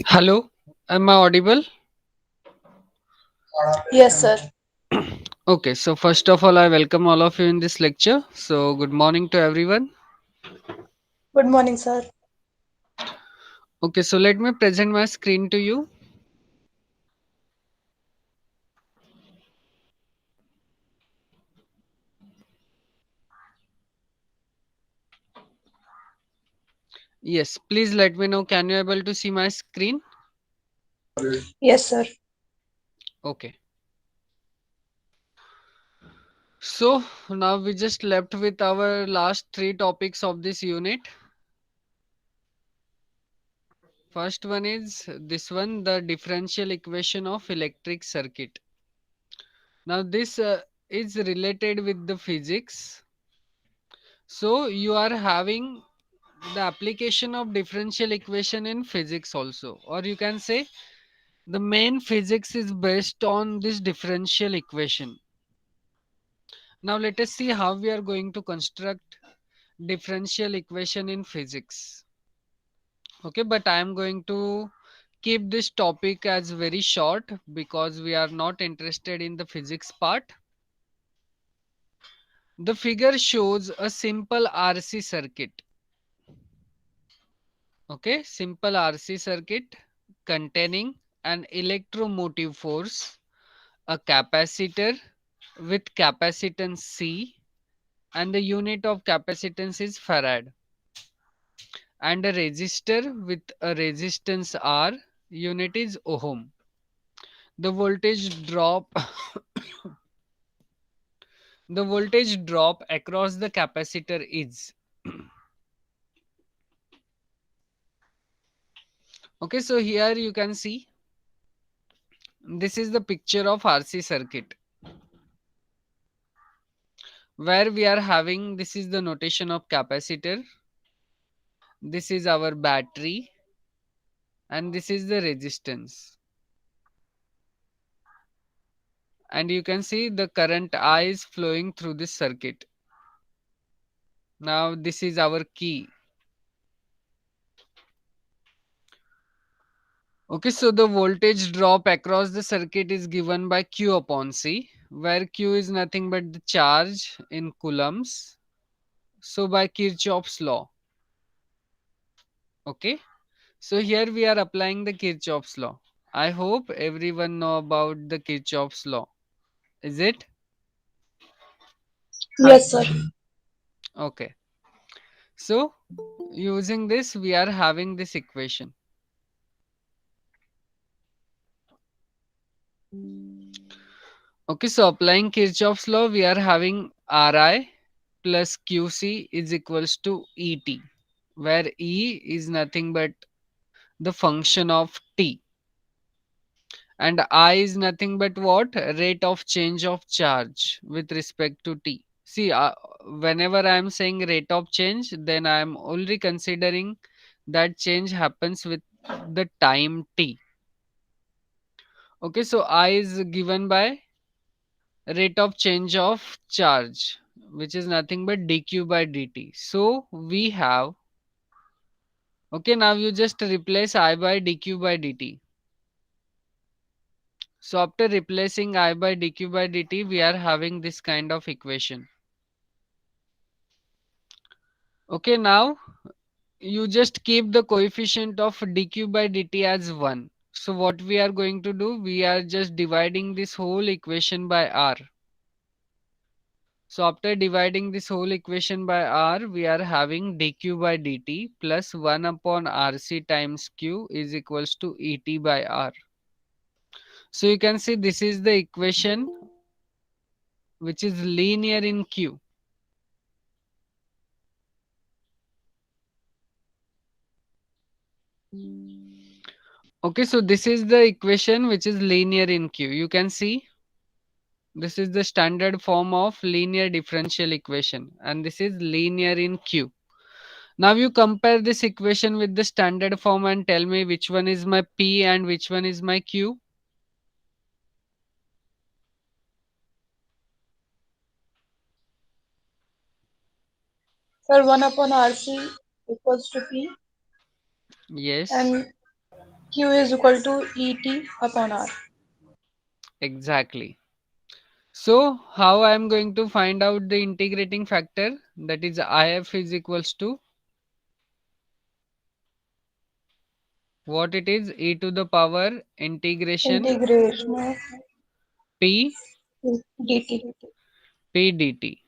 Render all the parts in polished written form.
Hello, am I audible? Yes, sir. Okay, so first of all, I welcome all of you in this lecture. So, good morning to everyone. Good morning, sir. Okay, so let me present my screen to you. Yes, please let me know. Can you able to see my screen? Yes, sir. Okay. So now we just left with our last three topics of this unit. First one is this one, the differential equation of electric circuit. Now this is related with the physics. So you are having the application of differential equation in physics also, or you can say the main physics is based on this differential equation. Now let us see how we are going to construct differential equation in physics. Okay, but I am going to keep this topic as very short because we are not interested in the physics part. The figure shows a simple RC circuit. Okay, simple RC circuit containing an electromotive force, a capacitor with capacitance C, and the unit of capacitance is farad, and a resistor with a resistance R, unit is ohm. The voltage drop the voltage drop across the capacitor is. Okay, so here you can see this is the picture of RC circuit where we are having, this is the notation of capacitor, this is our battery, and this is the resistance, and you can see the current I is flowing through this circuit. Now this is our key. Okay, so the voltage drop across the circuit is given by Q upon C, where Q is nothing but the charge in coulombs. So by Kirchhoff's law. Okay, so here we are applying the Kirchhoff's law. I hope everyone know about the Kirchhoff's law. Is it? Yes, sir. Okay. So using this we are having this equation. Okay, so applying Kirchhoff's law, we are having Ri plus Qc is equals to Et, where E is nothing but the function of t, and I is nothing but what? Rate of change of charge with respect to t. See, whenever I am saying rate of change, then I am only considering that change happens with the time t. Okay, so I is given by rate of change of charge, which is nothing but dq by dt. So we have, okay, now you just replace I by dq by dt. So after replacing I by dq by dt, we are having this kind of equation. Okay, now you just keep the coefficient of dq by dt as 1. So what we are going to do, we are just dividing this whole equation by r. So after dividing this whole equation by r, we are having dq by dt plus 1 upon rc times q is equals to et by r. So you can see this is the equation which is linear in q. Okay, so this is the equation which is linear in q. You can see this is the standard form of linear differential equation, and this is linear in q. Now you compare this equation with the standard form and tell me which one is my P and which one is my Q. Sir, 1 upon RC equals to P Yes. and Q is equal to ET upon R. Exactly. So how I am going to find out the integrating factor? That is IF is equals to what it is? E to the power integration Integration of P dt. P dt.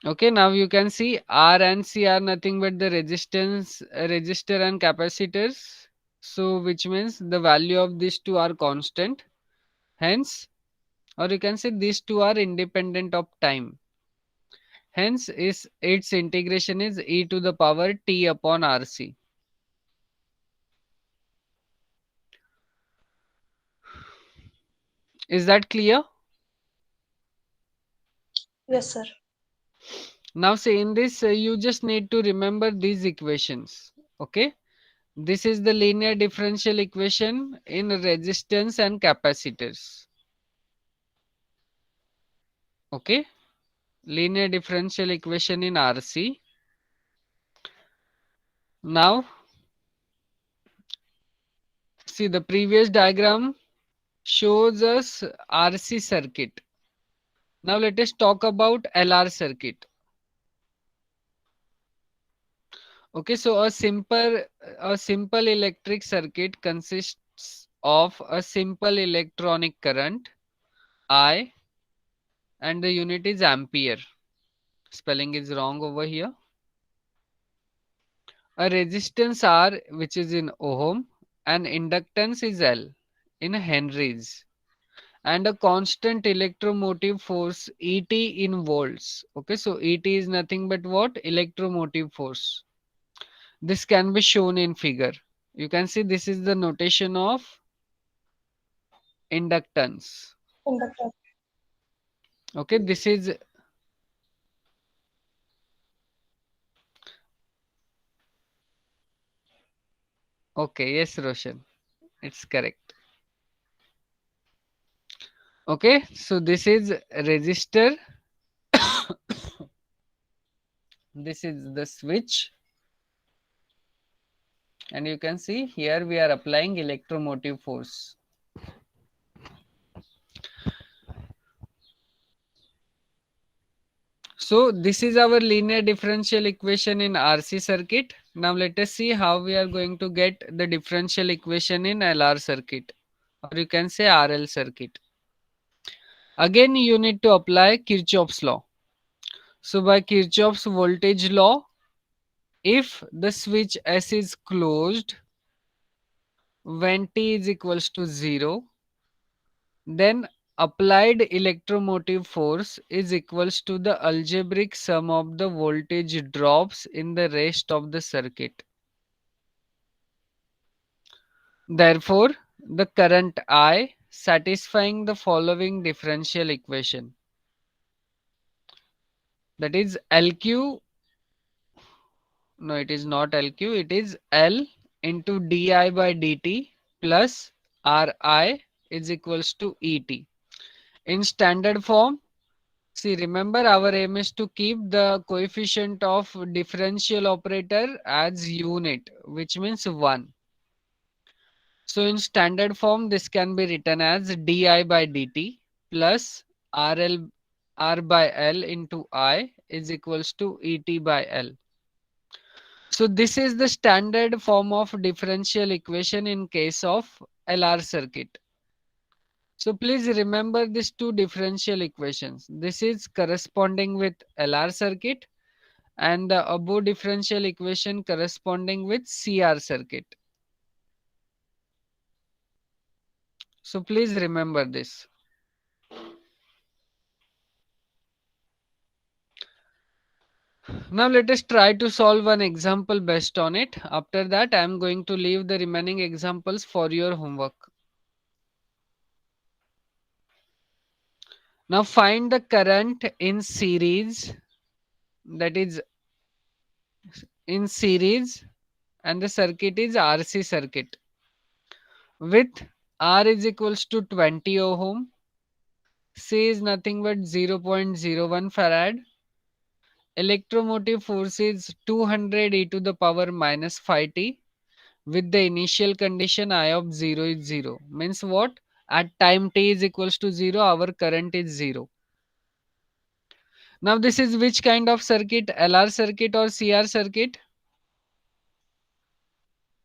Okay, now you can see R and C are nothing but the resistance, resistor and capacitors. So which means the value of these two are constant. Hence, or you can say these two are independent of time. Hence, is its integration is e to the power t upon RC. Is that clear? Yes, sir. Now, say in this, you just need to remember these equations. Okay, this is the linear differential equation in resistance and capacitors. Okay, linear differential equation in RC. Now, see the previous diagram shows us RC circuit. Now, let us talk about LR circuit. Okay, so a simple electric circuit consists of a simple electronic current I and the unit is ampere. Spelling is wrong over here. A resistance R which is in ohm and inductance is L in henries and a constant electromotive force ET in volts. Okay, so ET is nothing but what? Electromotive force. This can be shown in figure. You can see this is the notation of inductance. Inductor. Okay, this is okay. Yes, Roshan, it's correct. Okay, so this is resistor. This is the switch, and you can see here we are applying electromotive force. So this is our linear differential equation in RC circuit. Now let us see how we are going to get the differential equation in LR circuit, or you can say RL circuit. Again, you need to apply Kirchhoff's law. So by Kirchhoff's voltage law, if the switch S is closed when T is equals to 0, then applied electromotive force is equals to the algebraic sum of the voltage drops in the rest of the circuit. Therefore, the current I satisfying the following differential equation, that is LQ, no, it is not LQ, it is L into di by dt plus Ri is equals to Et. In standard form, see, remember our aim is to keep the coefficient of differential operator as unit, which means 1. So in standard form, this can be written as di by dt plus RL R by L into I is equals to Et by L. So this is the standard form of differential equation in case of LR circuit. So please remember these two differential equations. This is corresponding with LR circuit and the above differential equation corresponding with CR circuit. So please remember this. Now let us try to solve an example based on it. After that, I am going to leave the remaining examples for your homework. Now find the current in series, that is in series, and the circuit is RC circuit with R is equals to 20 ohm, C is nothing but 0.01 farad, electromotive force is 200 e to the power minus 5t with the initial condition I of 0 is 0. Means what? At time t is equals to 0, our current is 0. Now this is which kind of circuit? LR circuit or CR circuit?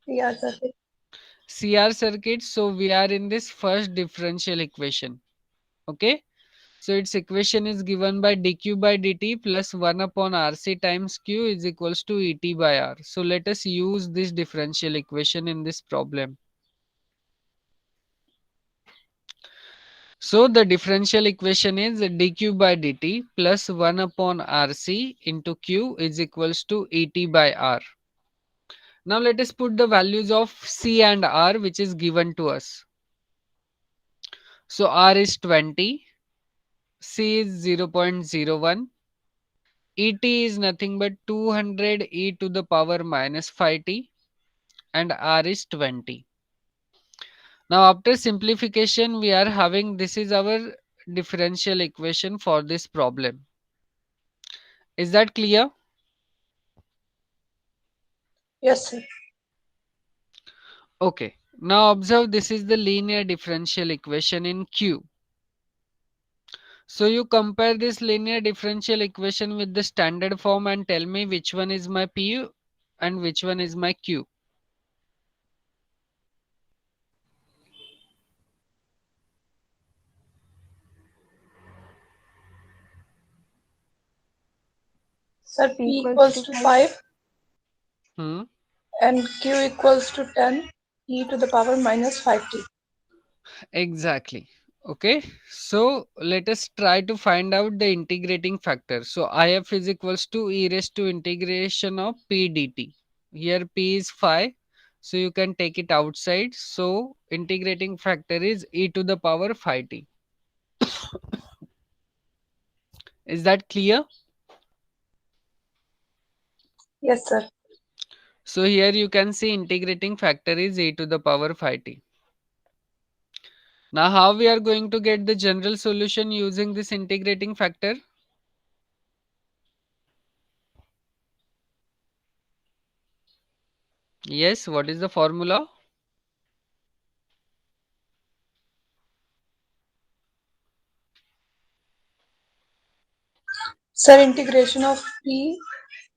CR circuit. CR circuit. So we are in this first differential equation. Okay. So its equation is given by dq by dt plus 1 upon rc times q is equals to et by r. So let us use this differential equation in this problem. So the differential equation is dq by dt plus 1 upon rc into q is equals to et by r. Now let us put the values of c and r which is given to us. So r is 20, c is 0.01, et is nothing but 200 e to the power minus 5t and r is 20. Now after simplification we are having this is our differential equation for this problem. Is that clear? Yes, sir. Okay. Now observe this is the linear differential equation in Q. So you compare this linear differential equation with the standard form and tell me which one is my P and which one is my Q. Sir, P P equals equals to to 5. 5 Hmm. and Q equals to 10 e to the power minus 5t. Exactly. Okay. So let us try to find out the integrating factor. So IF is equals to e raised to integration of P dt. Here P is 5. So you can take it outside. So integrating factor is e to the power 5t. Is that clear? Yes, sir. So here you can see integrating factor is e to the power 5t. Now how we are going to get the general solution using this integrating factor? Yes, what is the formula? Sir, integration of P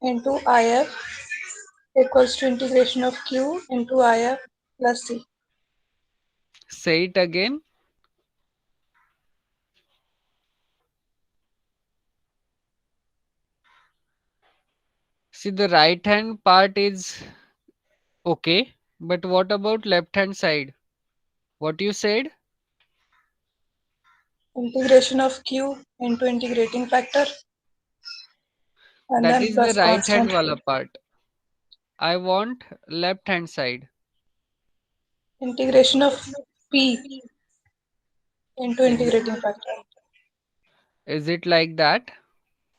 into IF equals to integration of Q into IF plus C. Say it again. See the right hand part is okay, but what about left hand side? What you said? Integration of Q into integrating factor and That then is the plus right hand constant. wala part. I want left hand side. Integration of P into Is it, integrating factor. is it like that?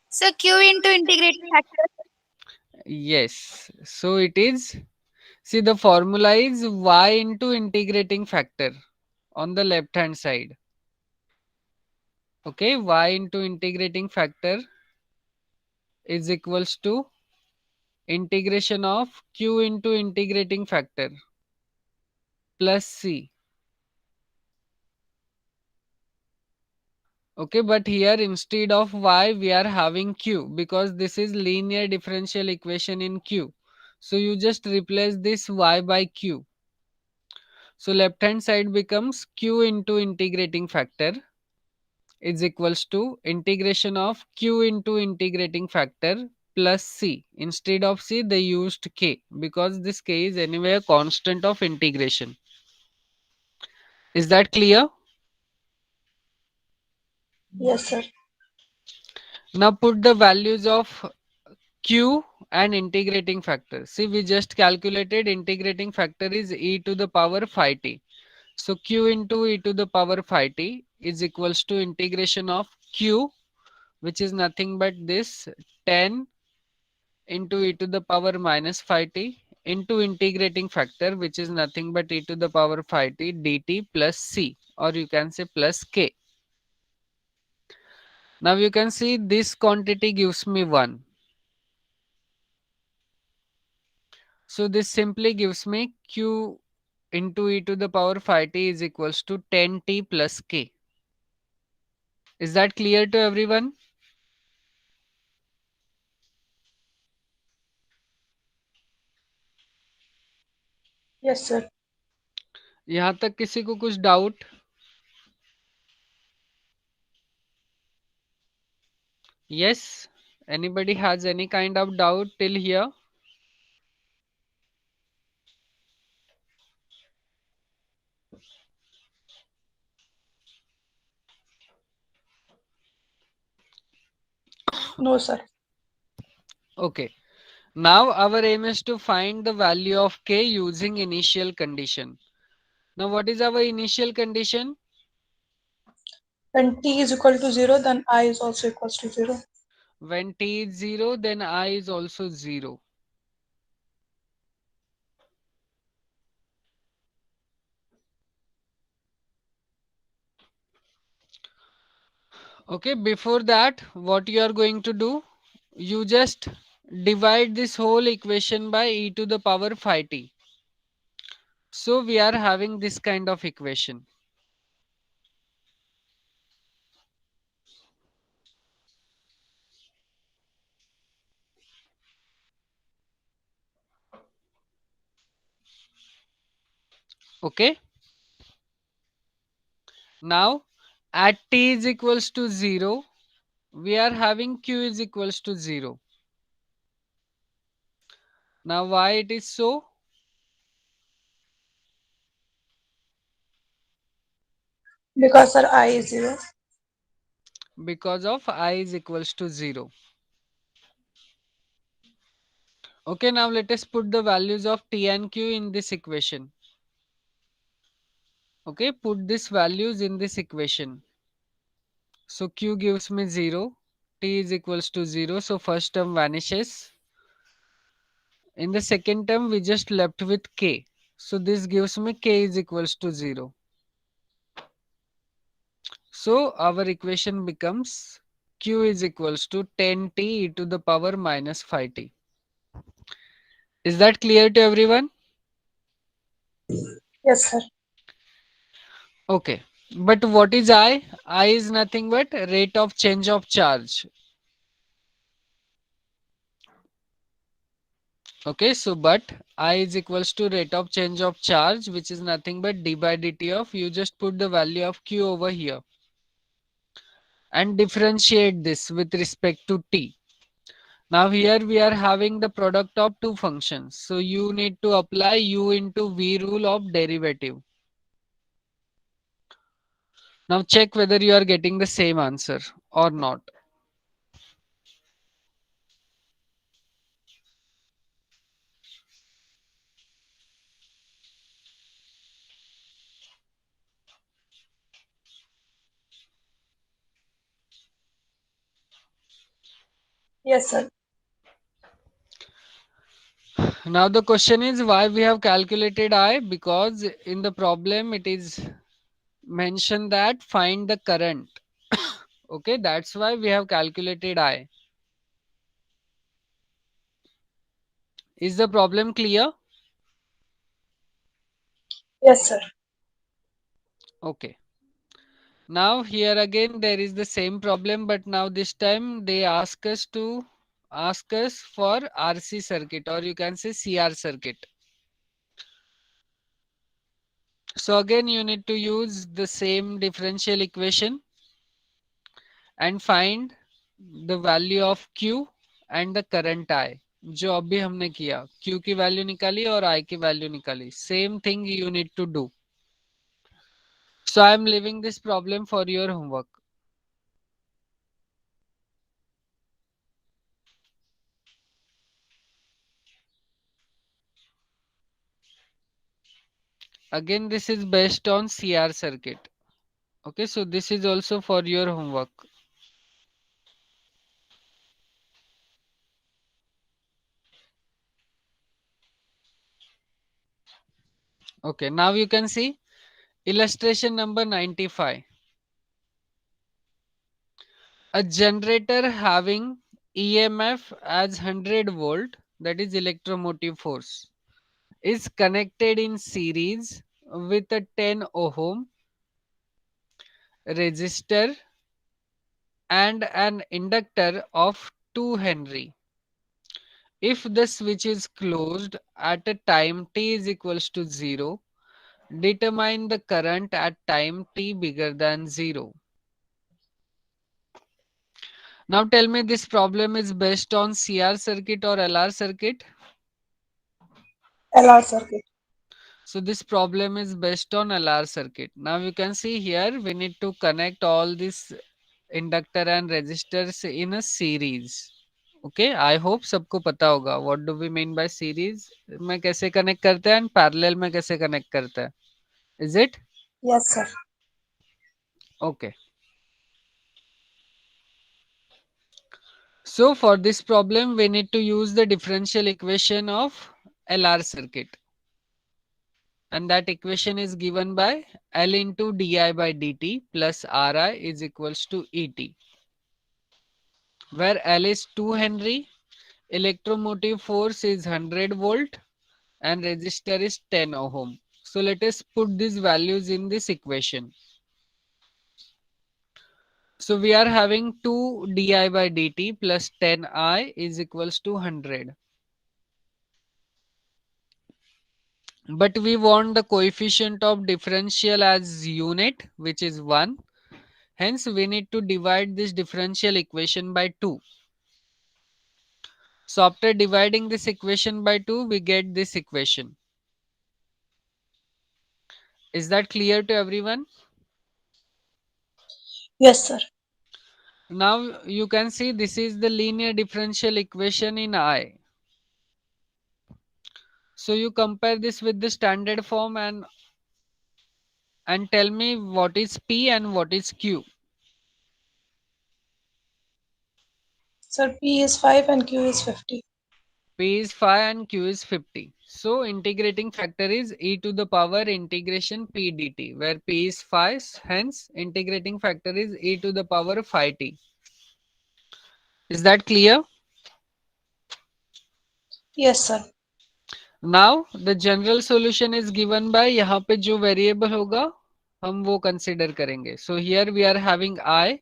So Q into integrating factor. Yes. So it is. See the formula is y into integrating factor on the left hand side. Okay, y into integrating factor is equals to integration of q into integrating factor plus c. Okay, but here instead of y we are having q because this is linear differential equation in q. So you just replace this y by q. So left hand side becomes q into integrating factor is equals to integration of q into integrating factor plus c. Instead of c they used k because this k is anyway a constant of integration. Is that clear? Yes, sir. Now put the values of q and integrating factor. See we just calculated integrating factor is e to the power 5t. So q into e to the power 5t is equals to integration of q, which is nothing but this 10 into e to the power minus 5t into integrating factor, which is nothing but e to the power 5t dt plus c, or you can say plus k. Now you can see this quantity gives me 1. So this simply gives me q into e to the power phi t is equals to 10t plus k. Is that clear to everyone? Yes, sir. यहाँ तक किसी को कुछ doubt? Yes? Anybody has any kind of doubt till here? No, sir. Okay. Now our aim is to find the value of k using initial condition. Now what is our initial condition? When t is equal to 0, then I is also equals to 0. When t is 0, then I is also 0. Okay, before that, what you are going to do? You just divide this whole equation by e to the power phi t. So we are having this kind of equation. Okay. Now at t is equals to 0, we are having q is equals to 0. Now why it is so? Because, sir, I is 0. Because of I is equals to 0. Okay, now let us put the values of t and q in this equation. Okay, put these values in this equation. So q gives me 0, t is equals to 0, so first term vanishes. In the second term, we just left with k. So this gives me k is equals to 0. So our equation becomes q is equals to 10t e to the power minus 5t. Is that clear to everyone? Yes, sir. Okay. But what is I? I is nothing but rate of change of charge. Okay, so but I is equals to rate of change of charge, which is nothing but d by dt of, you just put the value of q over here and differentiate this with respect to t. Now here we are having the product of two functions. So you need to apply u into v rule of derivative. Now check whether you are getting the same answer or not. Yes, sir. Now the question is why we have calculated I, because in the problem it is mentioned that find the current. Okay, that's why we have calculated I. Is the problem clear? Yes, sir. Okay. Now here again there is the same problem, but now this time they ask us for RC circuit, or you can say CR circuit. So again you need to use the same differential equation and find the value of Q and the current I. जो अभी हमने किया, Q की value निकाली और I की value निकाली. Same thing you need to do. So I am leaving this problem for your homework. Again this is based on CR circuit. Okay, so this is also for your homework. Okay, now you can see illustration number 95. A generator having EMF as 100 volt, that is electromotive force. is connected in series with a 10 ohm resistor and an inductor of 2 Henry. If the switch is closed at a time t is equals to 0, determine the current at time t bigger than 0. Now tell me, this problem is based on CR circuit or LR circuit? LR circuit. So this problem is based on LR circuit. Now you can see here we need to connect all these inductor and resistors in a series. Okay, I hope सबको पता होगा what do we mean by series में कैसे connect करते हैं and parallel में कैसे connect करते हैं. Is it? Yes, sir. Okay. So for this problem we need to use the differential equation of LR circuit. And that equation is given by L into di by dt plus Ri is equals to Et, where L is 2 Henry, electromotive force is 100 volt, and resistor is 10 ohm. So let us put these values in this equation. So we are having 2 di by dt plus 10I is equals to 100. But we want the coefficient of differential as unit, which is 1. Hence, we need to divide this differential equation by 2. So, after dividing this equation by 2, we get this equation. Is that clear to everyone? Yes, sir. Now, you can see this is the linear differential equation in I. So, you compare this with the standard form and tell me what is P and what is Q. Sir, P is 5 and Q is 50. P is 5 and Q is 50. So integrating factor is e to the power integration P dt, where P is 5, hence integrating factor is e to the power 5t. Is that clear? Yes, sir. Now the general solution is given by यहाँ पे जो variable होगा हम वो consider करेंगे. So here we are having I.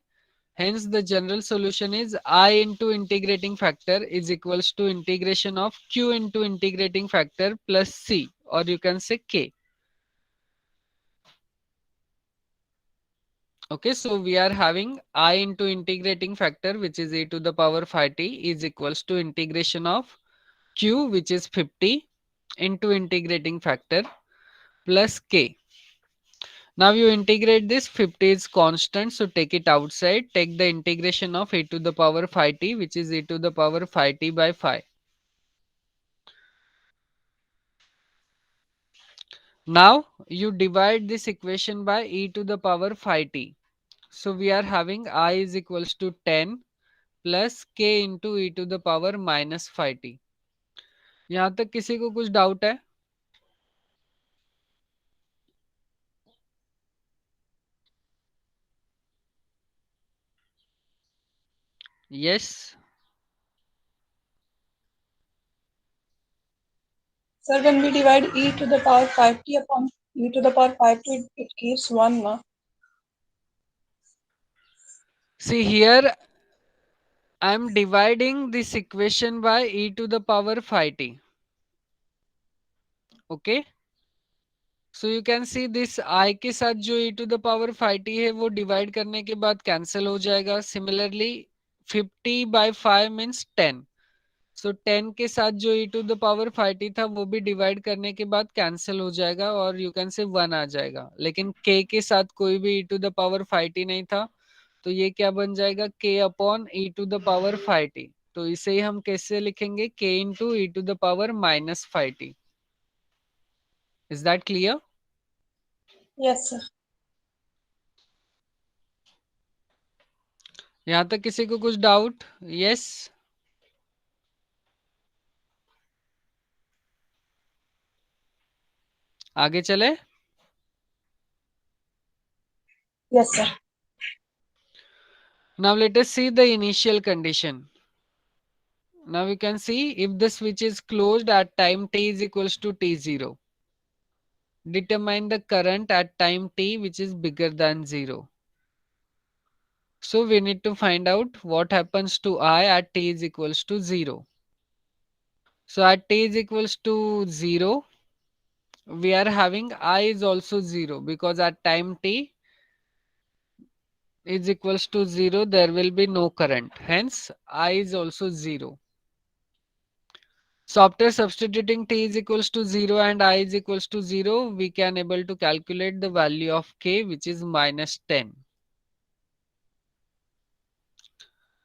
Hence the general solution is I into integrating factor is equals to integration of Q into integrating factor plus C, or you can say K. Okay, so we are having I into integrating factor, which is e to the power 5t, is equals to integration of Q, which is 50, into integrating factor plus K. Now you integrate this, 50 is constant, so take it outside. Take the integration of e to the power 5t, which is e to the power 5t by 5. Now you divide this equation by e to the power 5t. So we are having I is equals to 10 plus k into e to the power minus 5t. यहाँ तक किसी को कुछ doubt है? Yes. Sir, when we divide e to the power 5t upon e to the power 5t, it gives 1, no? See here, I am dividing this equation by e to the power 5t. Okay. So you can see this I के साथ जो e to the power 5t है वो divide करने के बाद cancel हो जाएगा. Similarly 50 by 5 means 10. So 10 के साथ जो e to the power 5t था वो भी divide करने के बाद cancel हो जाएगा और you can say 1 आ जाएगा. लेकिन k के साथ कोई भी e to the power 5t नहीं था, तो ये क्या बन जाएगा k upon e to the power 5t. तो इसे ही हम कैसे लिखेंगे k into e to the power minus 5t. Is that clear? Yes, sir. यहाँ तक किसी को कुछ डाउट? यस, आगे चले. Yes, sir. Now let us see the initial condition. Now we can see if the switch is closed at time t is equals to t0. Determine the current at time t which is bigger than 0. So we need to find out what happens to I at t is equals to 0. So at t is equals to 0, we are having I is also 0 because at time t is equals to 0, there will be no current. Hence, I is also 0. So after substituting t is equals to 0 and I is equals to 0, we can able to calculate the value of k, which is minus 10.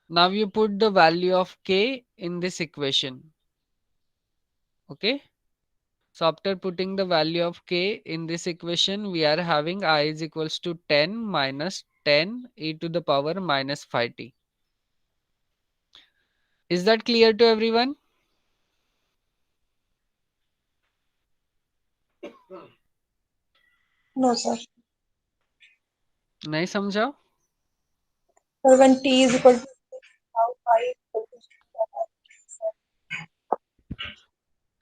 Now you put the value of k in this equation. Okay. So after putting the value of k in this equation, we are having I is equals to 10 minus 10 e to the power minus 5t. Is that clear to everyone? No, sir. नहीं समझा? Sir, when t is equal to now I is equal to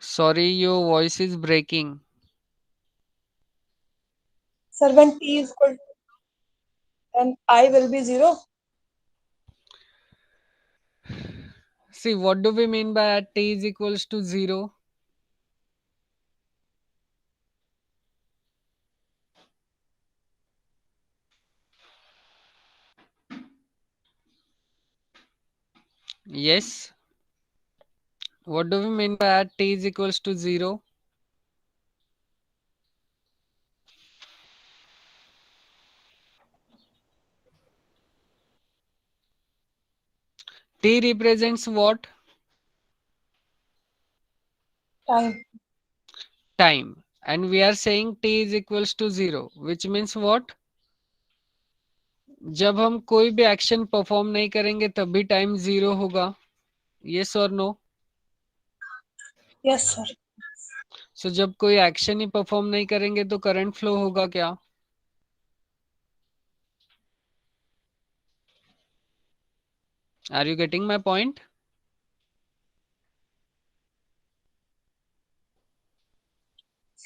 Sorry, your voice is breaking. sir, when t is equal to then I will be 0. See, what do we mean by at t is equals to 0? Yes. What do we mean by at t is equals to 0? T represents what? Time. Time. And we are saying t is equals to 0, which means what? जब हम कोई भी action perform नहीं करेंगे तभी time 0 होगा. Yes or no? Yes, sir. So जब कोई एक्शन ही परफॉर्म नहीं करेंगे तो करंट फ्लो होगा क्या? Are you getting my point?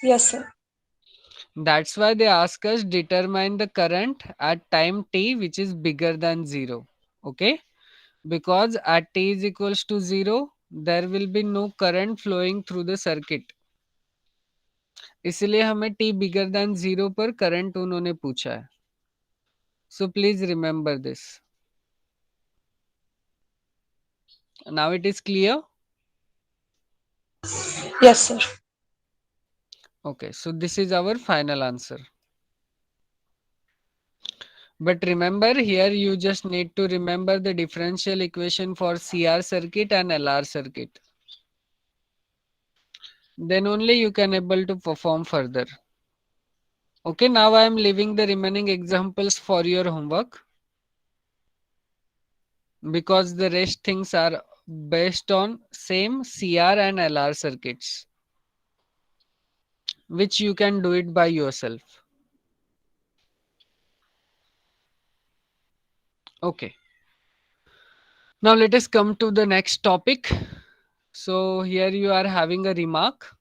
Yes, sir. That's why they ask us determine the current at time t which is bigger than 0. Okay? Because at t is equals to 0, there will be no current flowing through the circuit. इसलिए हमें t bigger than 0 पर current उन्होंने पूछा है. So please remember this. Now it is clear? Yes, sir. Okay, so this is our final answer. But remember, here you just need to remember the differential equation for CR circuit and LR circuit. Then only you can able to perform further. Okay, now I am leaving the remaining examples for your homework, because the rest things are based on same CR and LR circuits, which you can do it by yourself. Okay. Now let us come to the next topic. So here you are having a remark.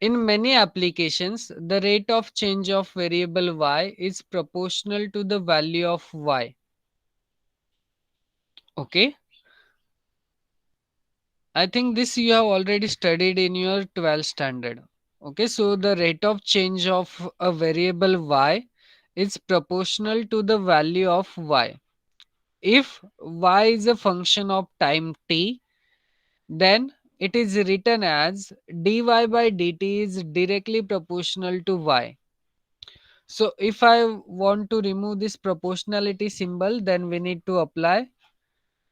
In many applications, the rate of change of variable y is proportional to the value of y. Okay. I think this you have already studied in your 12th standard. Okay, so the rate of change of a variable y is proportional to the value of y. If y is a function of time t, then it is written as dy by dt is directly proportional to y. So if I want to remove this proportionality symbol, then we need to apply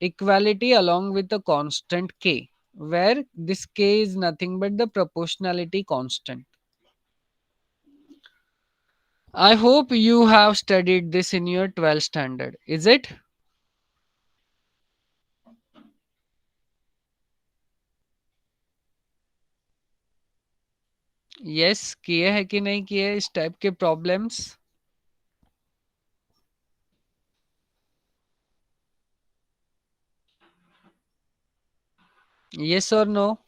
equality along with the constant k, where this k is nothing but the proportionality constant. I hope you have studied this in your 12th standard. Is it? Yes, किए है कि नहीं किए इस type के problems? Yes or no?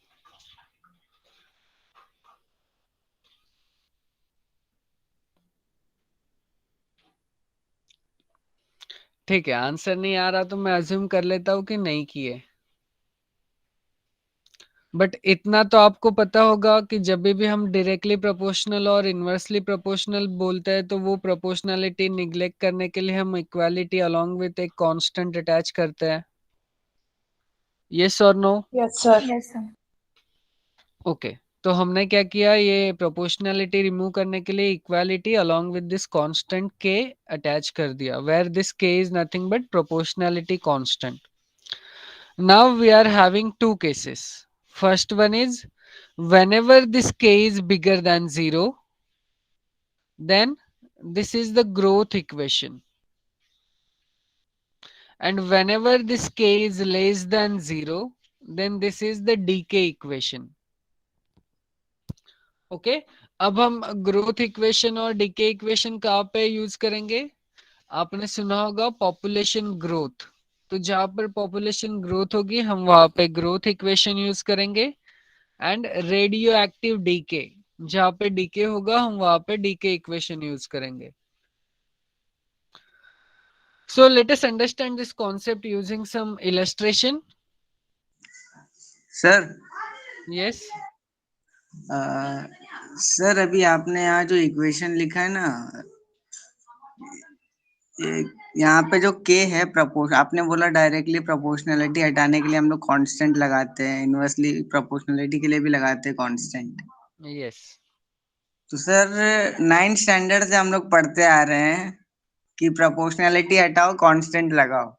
ठीक है, answer नहीं आ रहा तो मैं अज्यूम कर लेता हूँ कि नहीं किए। बट इतना तो आपको पता होगा कि जब भी हम डायरेक्टली प्रोपोर्शनल और इनवर्सली प्रोपोर्शनल बोलते हैं तो वो प्रोपोर्शनलिटी निग्लेक्ट करने के लिए हम इक्वालिटी अलोंग विथ एक कांस्टेंट अटैच करते हैं। यस और no? Yes, sir. Yes, sir. Okay, तो हमने क्या किया, ये प्रोपोर्शनलिटी रिमूव करने के लिए equality along with this constant के अटैच कर दिया, वेयर दिस के is nothing but proportionality constant. Now we are having two cases. First one is whenever this k is bigger than 0, then this is the growth equation. And whenever this k is less than 0, then this is the decay equation. Okay, अब हम growth equation और decay equation कहाँ पे use करेंगे? आपने सुना होगा population growth, तो जहां पर पॉपुलेशन ग्रोथ होगी हम वहां पे ग्रोथ इक्वेशन यूज करेंगे, एंड रेडियो एक्टिव डीके, जहां पे डीके होगा हम वहां पे डीके इक्वेशन यूज करेंगे. So let us understand this concept using some illustration. Sir Yes. Sir अभी आपने यहाँ जो इक्वेशन लिखा है ना, ये यहाँ पे जो के है आपने बोला डायरेक्टली प्रोपोर्शनलिटी हटाने के लिए हम लोग कांस्टेंट लगाते हैं, इनवर्सली प्रोपोर्शनलिटी के लिए भी लगाते हैं कांस्टेंट. Yes. तो सर 9th स्टैंडर्ड से हम लोग पढ़ते आ रहे हैं कि प्रोपोर्शनलिटी हटाओ कांस्टेंट लगाओ,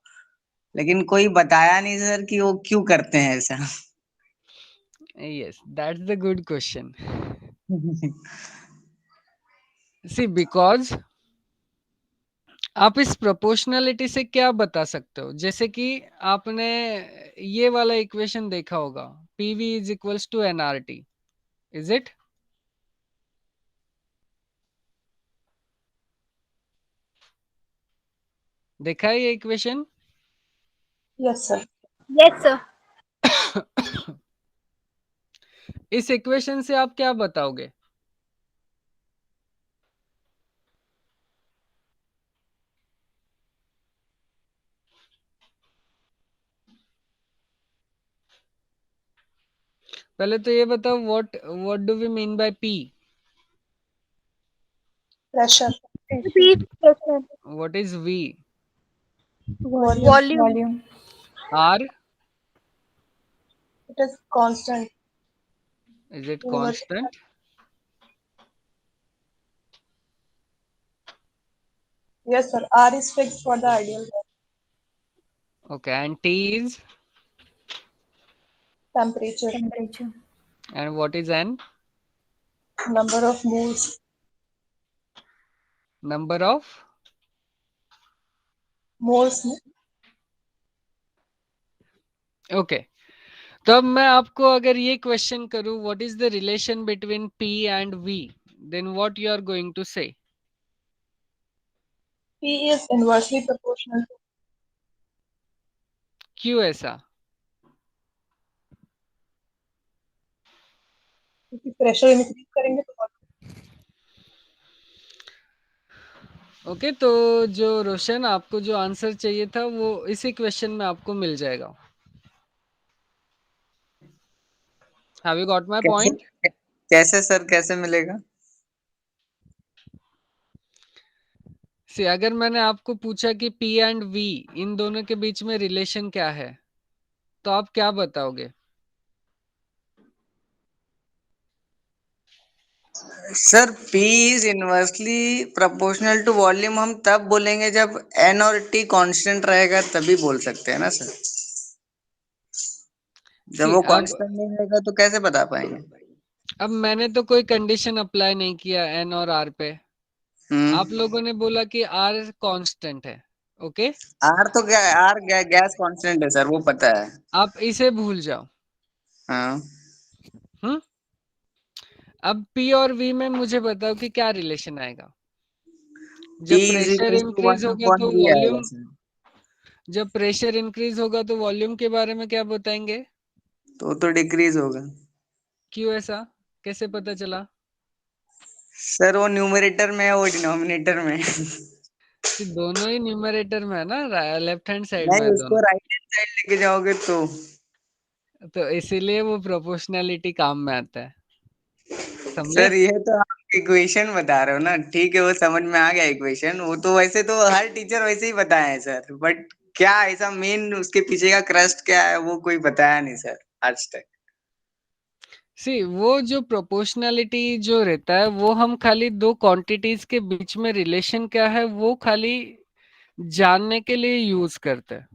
लेकिन कोई बताया नहीं सर कि वो क्यों करते हैं ऐसा. Yes, that's the good question. See, because आप इस प्रोपोर्शनलिटी से क्या बता सकते हो, जैसे कि आपने ये वाला इक्वेशन देखा होगा, PV is equals to NRT, is it? देखा है ये equation? Yes, sir. Yes, sir. इस इक्वेशन से आप क्या बताओगे? पहले तो ये बताओ, what do we mean by P? Pressure. Repeat question. What is V? Volume. Volume. R? It is constant. Is it Universal. Constant? Yes, sir. R is fixed for the ideal gas. Okay, and T is? Temperature. Temperature. And what is N? Number of moles. Number of Moles. Okay. तो अब मैं आपको अगर ये question करूं, what is the relation between P and V, then what you are going to say? P is inversely proportional to. क्यों ऐसा? क्योंकि प्रेशर इंक्रीज करेंगे तो ओके, तो जो रोशन, आपको जो आंसर चाहिए था वो इसी क्वेश्चन में आपको मिल जाएगा. हैव यू गॉट माय कैसे पॉइंट? कैसे सर, कैसे मिलेगा? सी, अगर मैंने आपको पूछा कि पी एंड वी, इन दोनों के बीच में रिलेशन क्या है, तो आप क्या बताओगे? Sir P is inversely proportional to volume हम तब बोलेंगे जब N और T कांस्टेंट रहेगा, तभी बोल सकते हैं ना सर. जब सी, वो अब कांस्टेंट नहीं रहेगा तो कैसे बता पाएंगे? मैंने तो कोई कंडीशन अप्लाई नहीं किया एन और आर पे. आप लोगों ने बोला कि आर कांस्टेंट है. ओके, आर तो क्या, आर गैस कांस्टेंट है सर, वो पता है. आप इसे भूल जाओ. हाँ. हम्म. अब पी और वी में मुझे बताओ कि क्या रिलेशन आएगा. P जब is pressure equal to increase one होगा अपॉन तो V आएगा वॉल्यूम, सर. जब प्रेशर इंक्रीज होगा तो वॉल्यूम के बारे में क्या बताएंगे? तो डिक्रीज होगा। क्यों ऐसा, कैसे पता चला? सर वो न्यूमरेटर में है, वो डिनोमिनेटर में है। दोनों ही न्यूमरेटर में है ना, लेफ्ट हैंड साइड में नहीं, है उसको दोनों। राइट हैंड साइड लेके जाओगे तो इसीलिए वो प्रोपोर्शनैलिटी काम में आता है, समझे? सर ये तो आप इक्वेशन बता रहे हो ना, ठीक है वो समझ में आ गया इक्वेशन, वो तो वैसे तो हर टीचर वैसे ही बताए हैं सर, बट क्या ऐसा मेन उसके पीछे का क्रस्ट क्या है वो कोई बताया नहीं सर आज तक। सी, वो जो प्रोपोर्शनैलिटी जो रहता है वो हम खाली दो क्वांटिटीज के बीच में रिलेशन क्या है वो खाली जानने के लिए यूज करते हैं,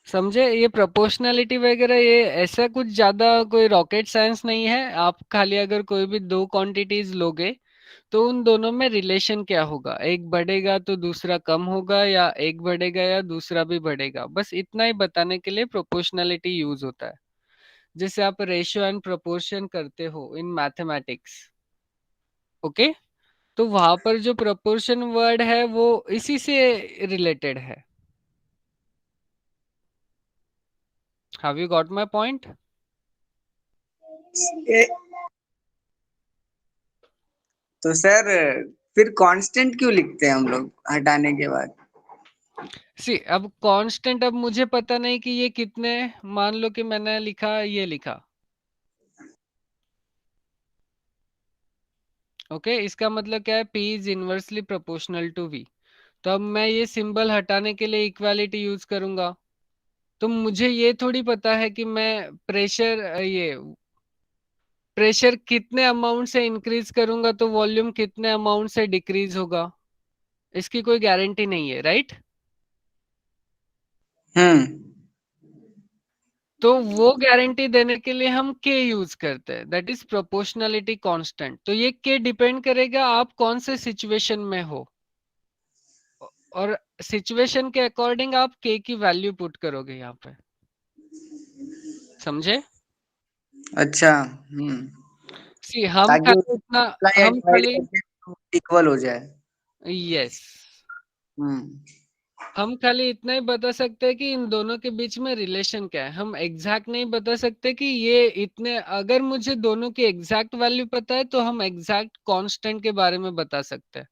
समझे? ये प्रोपोर्शनैलिटी वगैरह ये ऐसा कुछ ज्यादा कोई रॉकेट साइंस नहीं है। आप खाली अगर कोई भी दो क्वांटिटीज लोगे तो उन दोनों में रिलेशन क्या होगा, एक बढ़ेगा तो दूसरा कम होगा, या एक बढ़ेगा या दूसरा भी बढ़ेगा, बस इतना ही बताने के लिए प्रोपोर्शनैलिटी यूज होता है। जैसे आप रेशियो एंड प्रोपोर्शन करते हो इन मैथमेटिक्स, ओके? तो वहां पर जो प्रोपोर्शन वर्ड है वो इसी से रिलेटेड है। Have you got my point? ए, तो सर फिर कांस्टेंट क्यों लिखते हैं हम लोग हटाने के बाद? सी, अब कांस्टेंट, अब मुझे पता नहीं कि ये कितने, मान लो कि मैंने लिखा, ये लिखा, ओके? इसका मतलब क्या है, P is inversely proportional to V। तो अब मैं ये सिंबल हटाने के लिए इक्वालिटी यूज करूंगा, तो मुझे ये थोड़ी पता है कि मैं प्रेशर कितने अमाउंट से इंक्रीज करूंगा तो वॉल्यूम कितने अमाउंट से डिक्रीज होगा, इसकी कोई गारंटी नहीं है, राइट? हम्म। तो वो गारंटी देने के लिए हम के यूज करते हैं, दैट इज प्रोपोर्शनलिटी कांस्टेंट। तो ये के डिपेंड करेगा आप कौन से सिचुएशन में हो, और सिचुएशन के अकॉर्डिंग आप के की वैल्यू पुट करोगे यहाँ पे, समझे? अच्छा। हम्म। सी, हम ताकि खाली इतना, उसको हम डिवाइड खाली, करके इक्वल हो जाए। यस, हम्म। हम खाली इतना ही बता सकते हैं कि इन दोनों के बीच में रिलेशन क्या है। हम एग्जैक्ट नहीं बता सकते कि ये इतने, अगर मुझे दोनों की एग्जैक्ट वैल्यू पता है तो हम एग्जैक्ट कांस्टेंट के बारे में बता सकते हैं।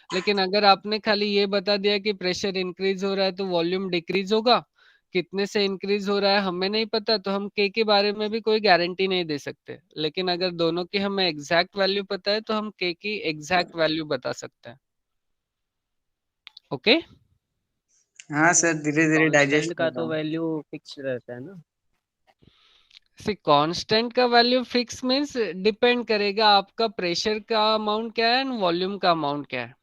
लेकिन अगर आपने खाली ये बता दिया कि प्रेशर इंक्रीज हो रहा है तो वॉल्यूम डिक्रीज होगा, कितने से इंक्रीज हो रहा है हमें नहीं पता, तो हम के बारे में भी कोई गारंटी नहीं दे सकते। लेकिन अगर दोनों की हमें एग्जैक्ट वैल्यू पता है तो हम के की एग्जैक्ट वैल्यू बता सकते हैं, ओके? हाँ सर, धीरे धीरे डाइजेस्ट कांस्टेंट कर का रहा तो हूँ। वैल्यू फिक्स रहता है ना। सी, कांस्टेंट का वैल्यू फिक्स मींस डिपेंड करेगा आपका प्रेशर का अमाउंट क्या है एंड वॉल्यूम का अमाउंट क्या है,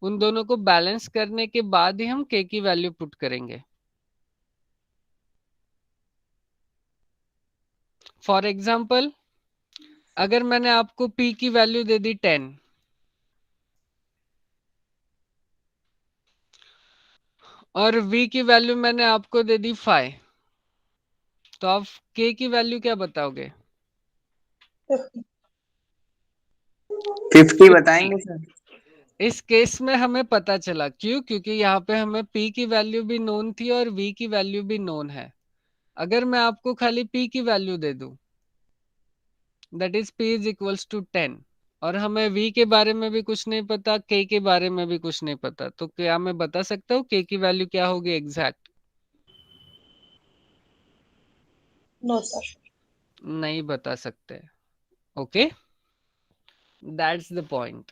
उन दोनों को बैलेंस करने के बाद ही हम के की वैल्यू पुट करेंगे। फॉर एग्जाम्पल, अगर मैंने आपको P की वैल्यू दे दी 10 और V की वैल्यू मैंने आपको दे दी 5, तो आप K की वैल्यू क्या बताओगे? 50 50। बताएंगे सर। इस केस में हमें पता चला, क्यों? क्योंकि यहाँ पे हमें P की वैल्यू भी नोन थी और V की वैल्यू भी नोन है। अगर मैं आपको खाली P की वैल्यू दे दूं, that is P is equals to 10, और हमें V के बारे में भी कुछ नहीं पता, K के बारे में भी कुछ नहीं पता, तो क्या मैं बता सकता हूँ K की वैल्यू क्या होगी एग्जैक्ट? No sir. नहीं बता सकते, okay? That's the point,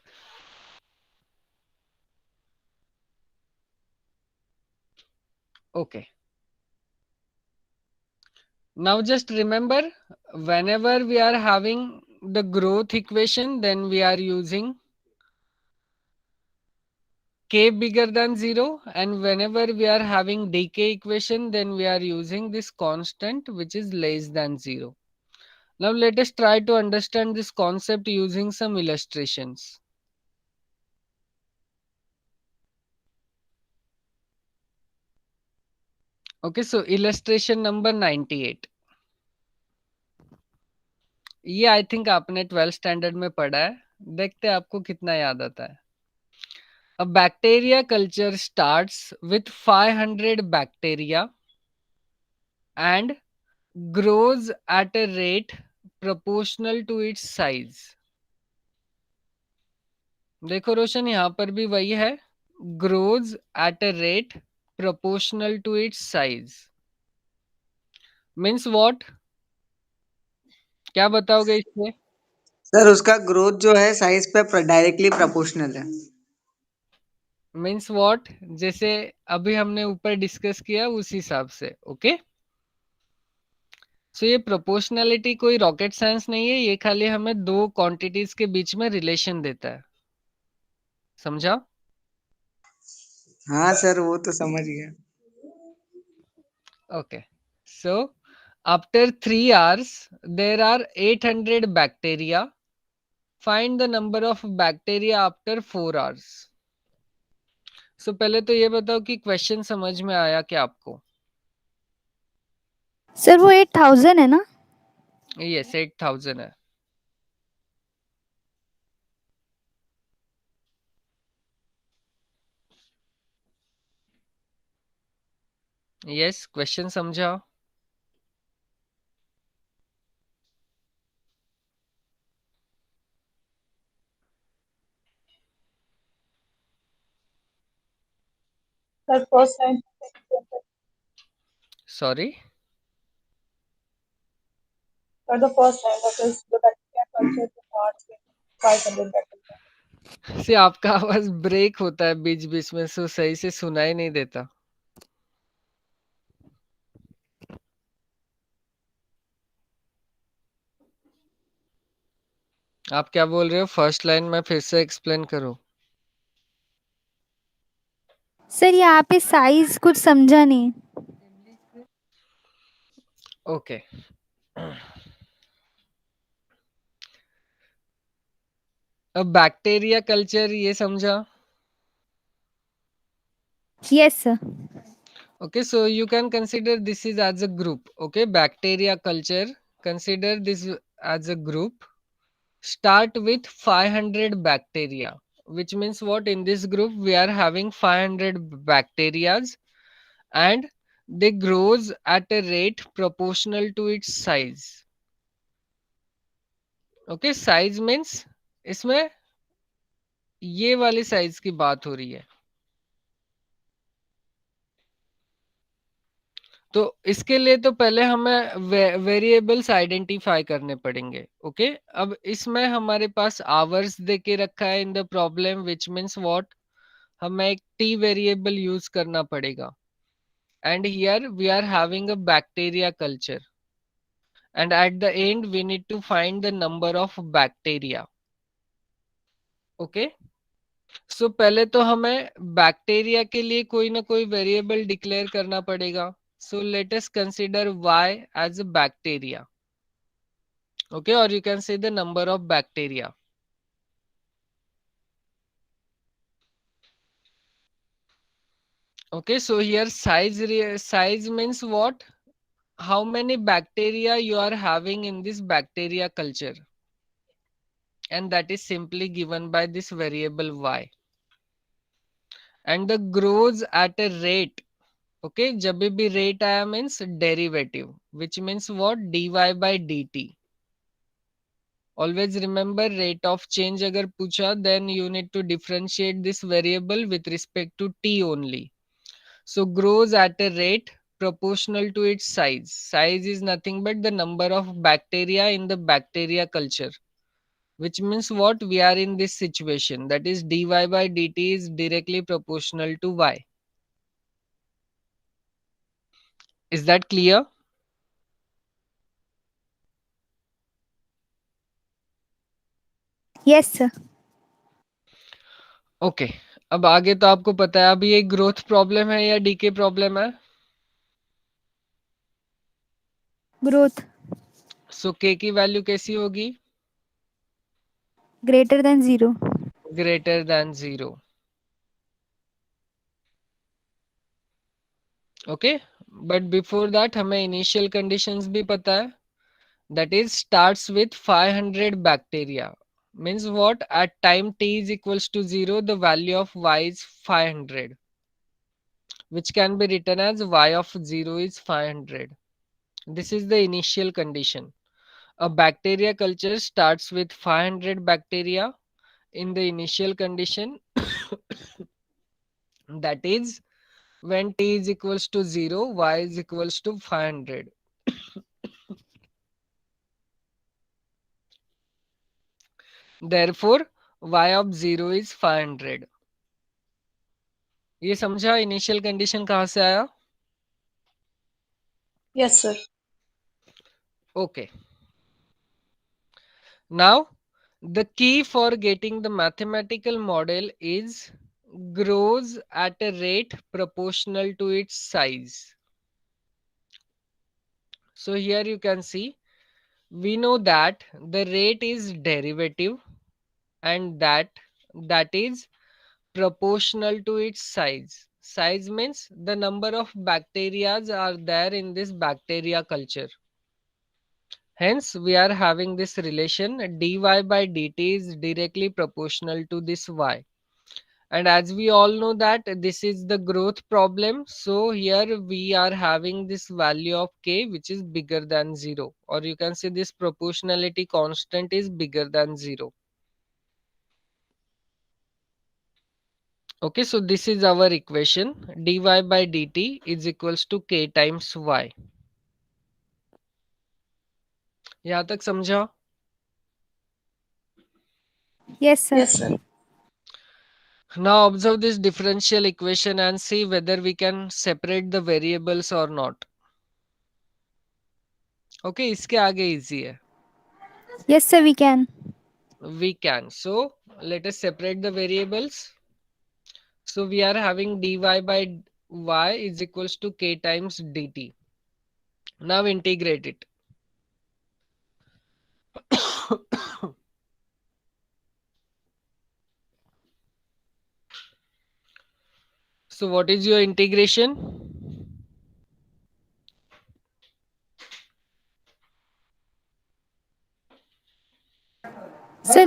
okay? Now just remember, whenever we are having the growth equation, then we are using k bigger than 0, and whenever we are having decay equation, then we are using this constant which is less than 0. Now let us try to understand this concept using some illustrations. Okay, so illustration number 98. ये I think आपने 12th standard में पढ़ा है, देखते हैं आपको कितना याद आता है। A bacteria culture starts with 500 bacteria and grows at a rate proportional to its size. देखो रोशन, यहाँ पर भी वही है, grows at a rate proportional to its size. Means what? क्या बताओगे इसमें? सर उसका ग्रोथ जो है साइज पे डायरेक्टली प्रोपोर्शनल है। Means what? जैसे अभी हमने ऊपर डिस्कस किया उस हिसाब से। ओके, सो ये प्रोपोर्शनैलिटी कोई रॉकेट साइंस नहीं है, ये खाली हमें दो क्वांटिटीज के बीच में रिलेशन देता है। समझा? हाँ सर वो तो समझ गया। Okay, so after 3 hours there are 800 bacteria. Find the number of bacteria after 4 hours. सो पहले तो ये बताओ कि क्वेश्चन समझ में आया क्या आपको? सर वो 8000 है ना? यस, 8000 है। यस, क्वेश्चन समझा? The first line. Sorry, For the first line, that is the bacteria culture to parts in 500 bacteria. से आपका आवाज ब्रेक होता है बीच बीच में, सो सही से सुनाई नहीं देता। आप क्या बोल रहे हो? फर्स्ट लाइन में फिर से एक्सप्लेन करो। सर यहाँ पे साइज कुछ समझा नहीं। ओके, अब बैक्टीरिया कल्चर ये समझा? Yes sir. Okay, so you can consider this is as a group. Okay, bacteria culture, consider this as a group. Start with 500 bacteria, which means what? In this group we are having 500 bacterias, and they grows at a rate proportional to its size. Okay, size means इसमें ये वाली size की बात हो रही है। तो इसके लिए तो पहले हमें वेरिएबल्स आइडेंटिफाई करने पड़ेंगे। ओके, अब इसमें हमारे पास आवर्स दे के रखा है in the problem, which means what? हमें एक टी वेरिएबल यूज करना पड़ेगा, and here we are having a bacteria culture, and at the end we need to find the number of bacteria. Okay, so पहले तो हमें bacteria के लिए कोई ना कोई वेरिएबल डिक्लेयर करना पड़ेगा। So let us consider y as a bacteria. Okay, or you can say the number of bacteria. Okay, so here size means what? How many bacteria you are having in this bacteria culture, and that is simply given by this variable y. And the grows at a rate. Okay, जब भी rate आया means derivative, which means what? dy by dt. Always remember, rate of change अगर पूछा, then you need to differentiate this variable with respect to t only. So grows at a rate proportional to its size. Size is nothing but the number of bacteria in the bacteria culture, which means what? We are in this situation, that is dy by dt is directly proportional to y. Is that clear? Yes sir. Okay, अब आगे तो आपको पता है अभी ये growth problem है या डीके प्रॉब्लम है? ग्रोथ। सो के की वैल्यू कैसी होगी? Greater than 0। Greater than 0। Okay, but before that हमें इनिशियल कंडीशंस भी पता है, that is starts with 500 bacteria. Means what? At time t is equals to 0, the value of y is 500, which can be written as y of 0 is 500. This is the initial condition. A bacteria culture starts with 500 bacteria in the initial condition. That is when t is equals to 0, y is equals to 500. Therefore, y of 0 is 500. ये समझा initial condition कहाँ से आया? Yes, sir. Okay. Now, the key for getting the mathematical model is grows at a rate proportional to its size. So here you can see, we know that the rate is derivative and that is proportional to its size. Size means the number of bacteria are there in this bacteria culture. Hence, we are having this relation dy by dt is directly proportional to this y. And as we all know that this is the growth problem. So here we are having this value of k which is bigger than 0. Or you can say this proportionality constant is bigger than 0. Okay, so this is our equation. Dy by dt is equals to k times y. यहाँ तक समझा? Yes, sir. Yes, sir. Now observe this differential equation and see whether we can separate the variables or not. Okay, इसके आगे easy है. Yes, sir, we can. We can. So let us separate the variables. So we are having dy by y is equals to k times dt. Now integrate it. So what is your integration? So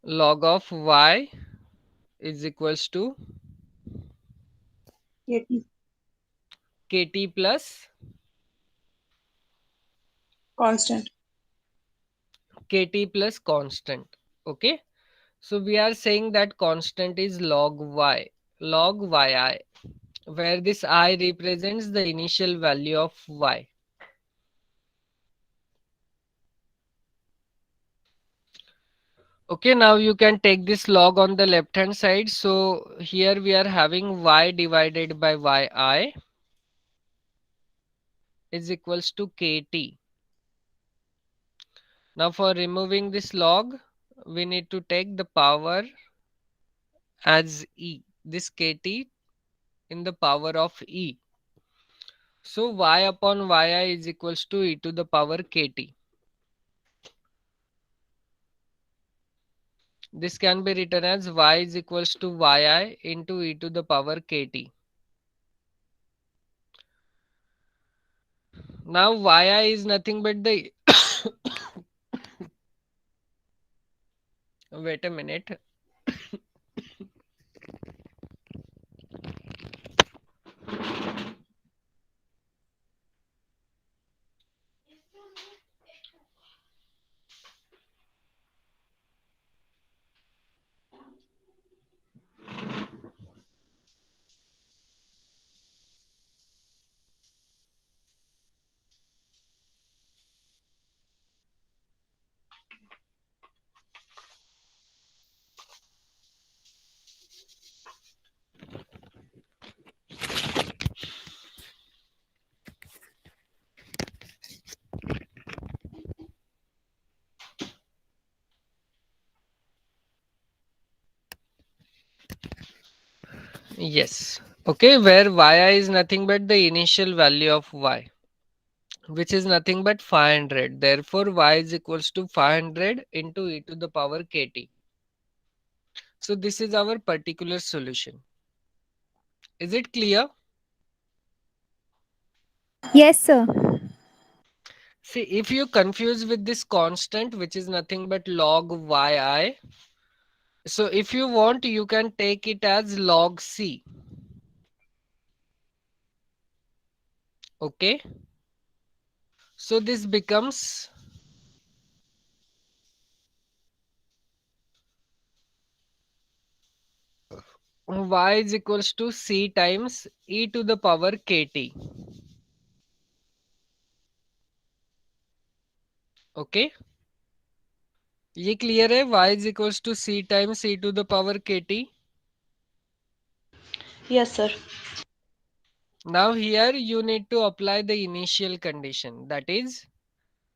Log of y is equals to KT. kt plus Constant. kt plus constant. Okay. So we are saying that constant is log yi, where this I represents the initial value of y. Okay, now you can take this log on the left hand side. So here we are having y divided by yi is equals to kt. Now for removing this log, we need to take the power as e, this kt in the power of e. So y upon yi is equals to e to the power kt. This can be written as y is equals to yi into e to the power kt. Now yi is nothing but the wait a minute. Yes. Okay, where yi is nothing but the initial value of y, which is nothing but 500. Therefore, y is equals to 500 into e to the power kt. So this is our particular solution. Is it clear? Yes, sir. See, if you confuse with this constant, which is nothing but log yi, so if you want, you can take it as log c. Okay, so this becomes y is equals to c times e to the power kt. Okay, ये clear है? y is equals to c times e to the power kt. Yes, sir. Now here you need to apply the initial condition, that is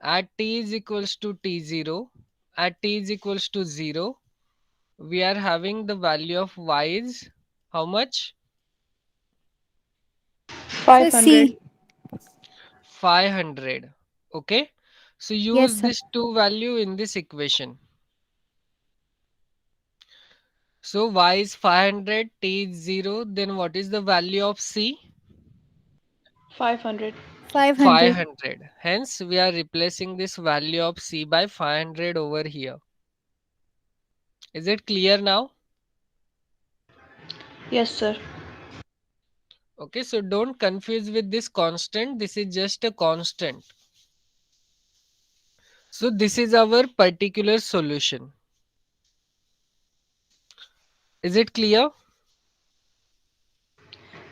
at t is equals to t0, at t is equals to 0, we are having the value of y is how much? Sir, 500. C. 500. Okay, so Yes, use sir. this two value in this equation. So y is 500, t is 0, then what is the value of c? 500. 500. 500. Hence we are replacing this value of c by 500 over here. Is it clear now? Yes, sir. Okay, so don't confuse with this constant. This is just a constant. So this is our particular solution. Is it clear?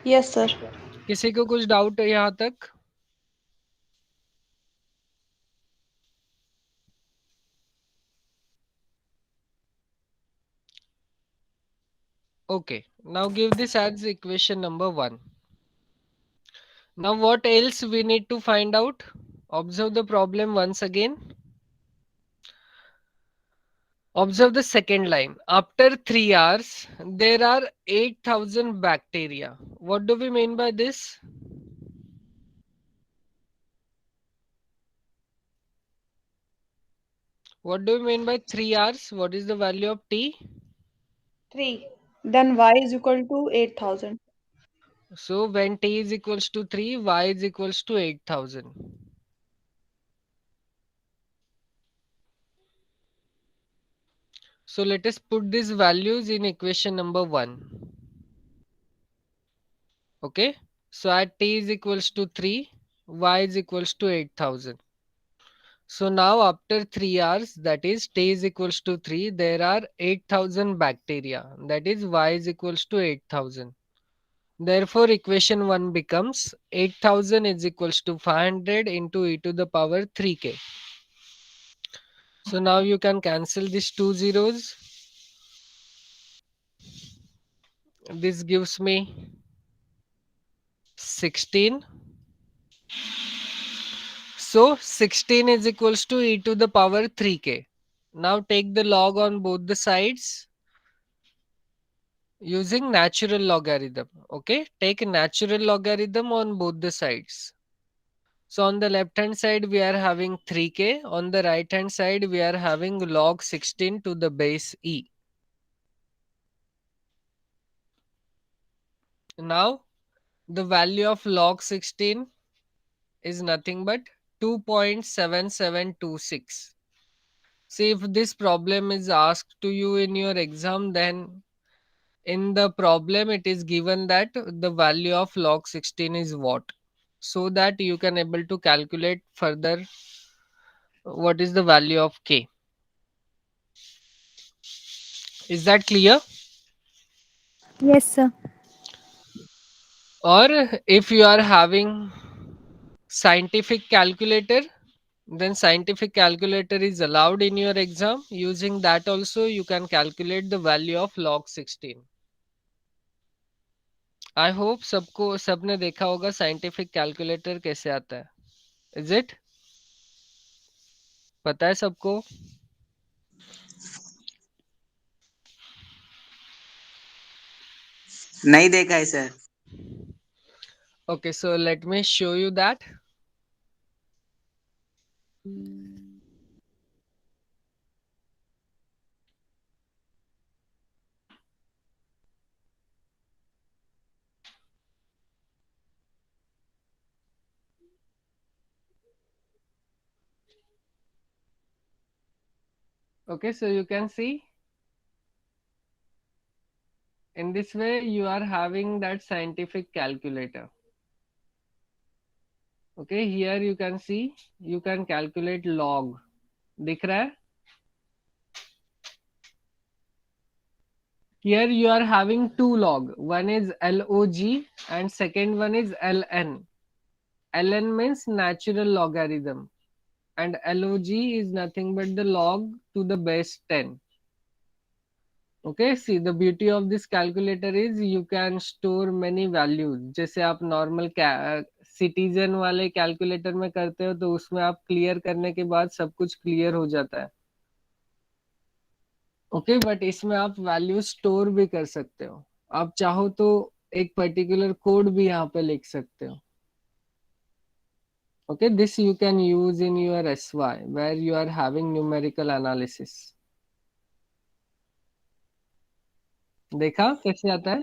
Yes, sir. किसी को कुछ doubt है यहाँ तक? Okay, now give this as equation number 1. Now what else we need to find out? Observe the problem once again. Observe the second line. After 3 hours, there are 8,000 bacteria. What do we mean by this? What do we mean by 3 hours? What is the value of t? 3. Then y is equal to 8,000. So when t is equals to 3, y is equals to 8,000. So let us put these values in equation number 1. Okay. So at t is equals to 3, y is equals to 8,000. So now after 3 hours, that is t is equals to 3, there are 8,000 bacteria. That is y is equals to 8,000. Therefore equation 1 becomes 8,000 is equals to 500 into e to the power 3k. So now you can cancel these two zeros. This gives me 16. So 16 is equals to e to the power 3k. Now take the log on both the sides using natural logarithm. Okay, take natural logarithm on both the sides. So on the left hand side we are having 3k, on the right hand side we are having log 16 to the base e. Now the value of log 16 is nothing but 2.7726. See, if this problem is asked to you in your exam, then in the problem it is given that the value of log 16 is what, so that you can able to calculate further what is the value of k. Is that clear? Yes, sir. Or if you are having scientific calculator, then scientific calculator is allowed in your exam. Using that also you can calculate the value of log 16. I hope सबको सबने देखा होगा scientific calculator कैसे आता है. Is it पता है सबको? नहीं देखा है sir. Okay, so let me show you that. Okay, so you can see in this way you are having that scientific calculator. Okay, here you can see you can calculate log. दिख रहा है? Here you are having two log. One is log and second one is ln. Ln means natural logarithm and log is nothing but the log to the base 10. Okay, see the beauty of this calculator is you can store many values. जैसे आप normal citizen वाले calculator में करते हो तो उसमें आप clear करने के बाद सब कुछ clear हो जाता है. ओके, बट इसमें आप वैल्यू स्टोर भी कर सकते हो. आप चाहो तो एक पर्टिकुलर कोड भी यहाँ पे लिख सकते हो. Okay, this you can use in your SY where you are having numerical analysis. देखा कैसे आता है?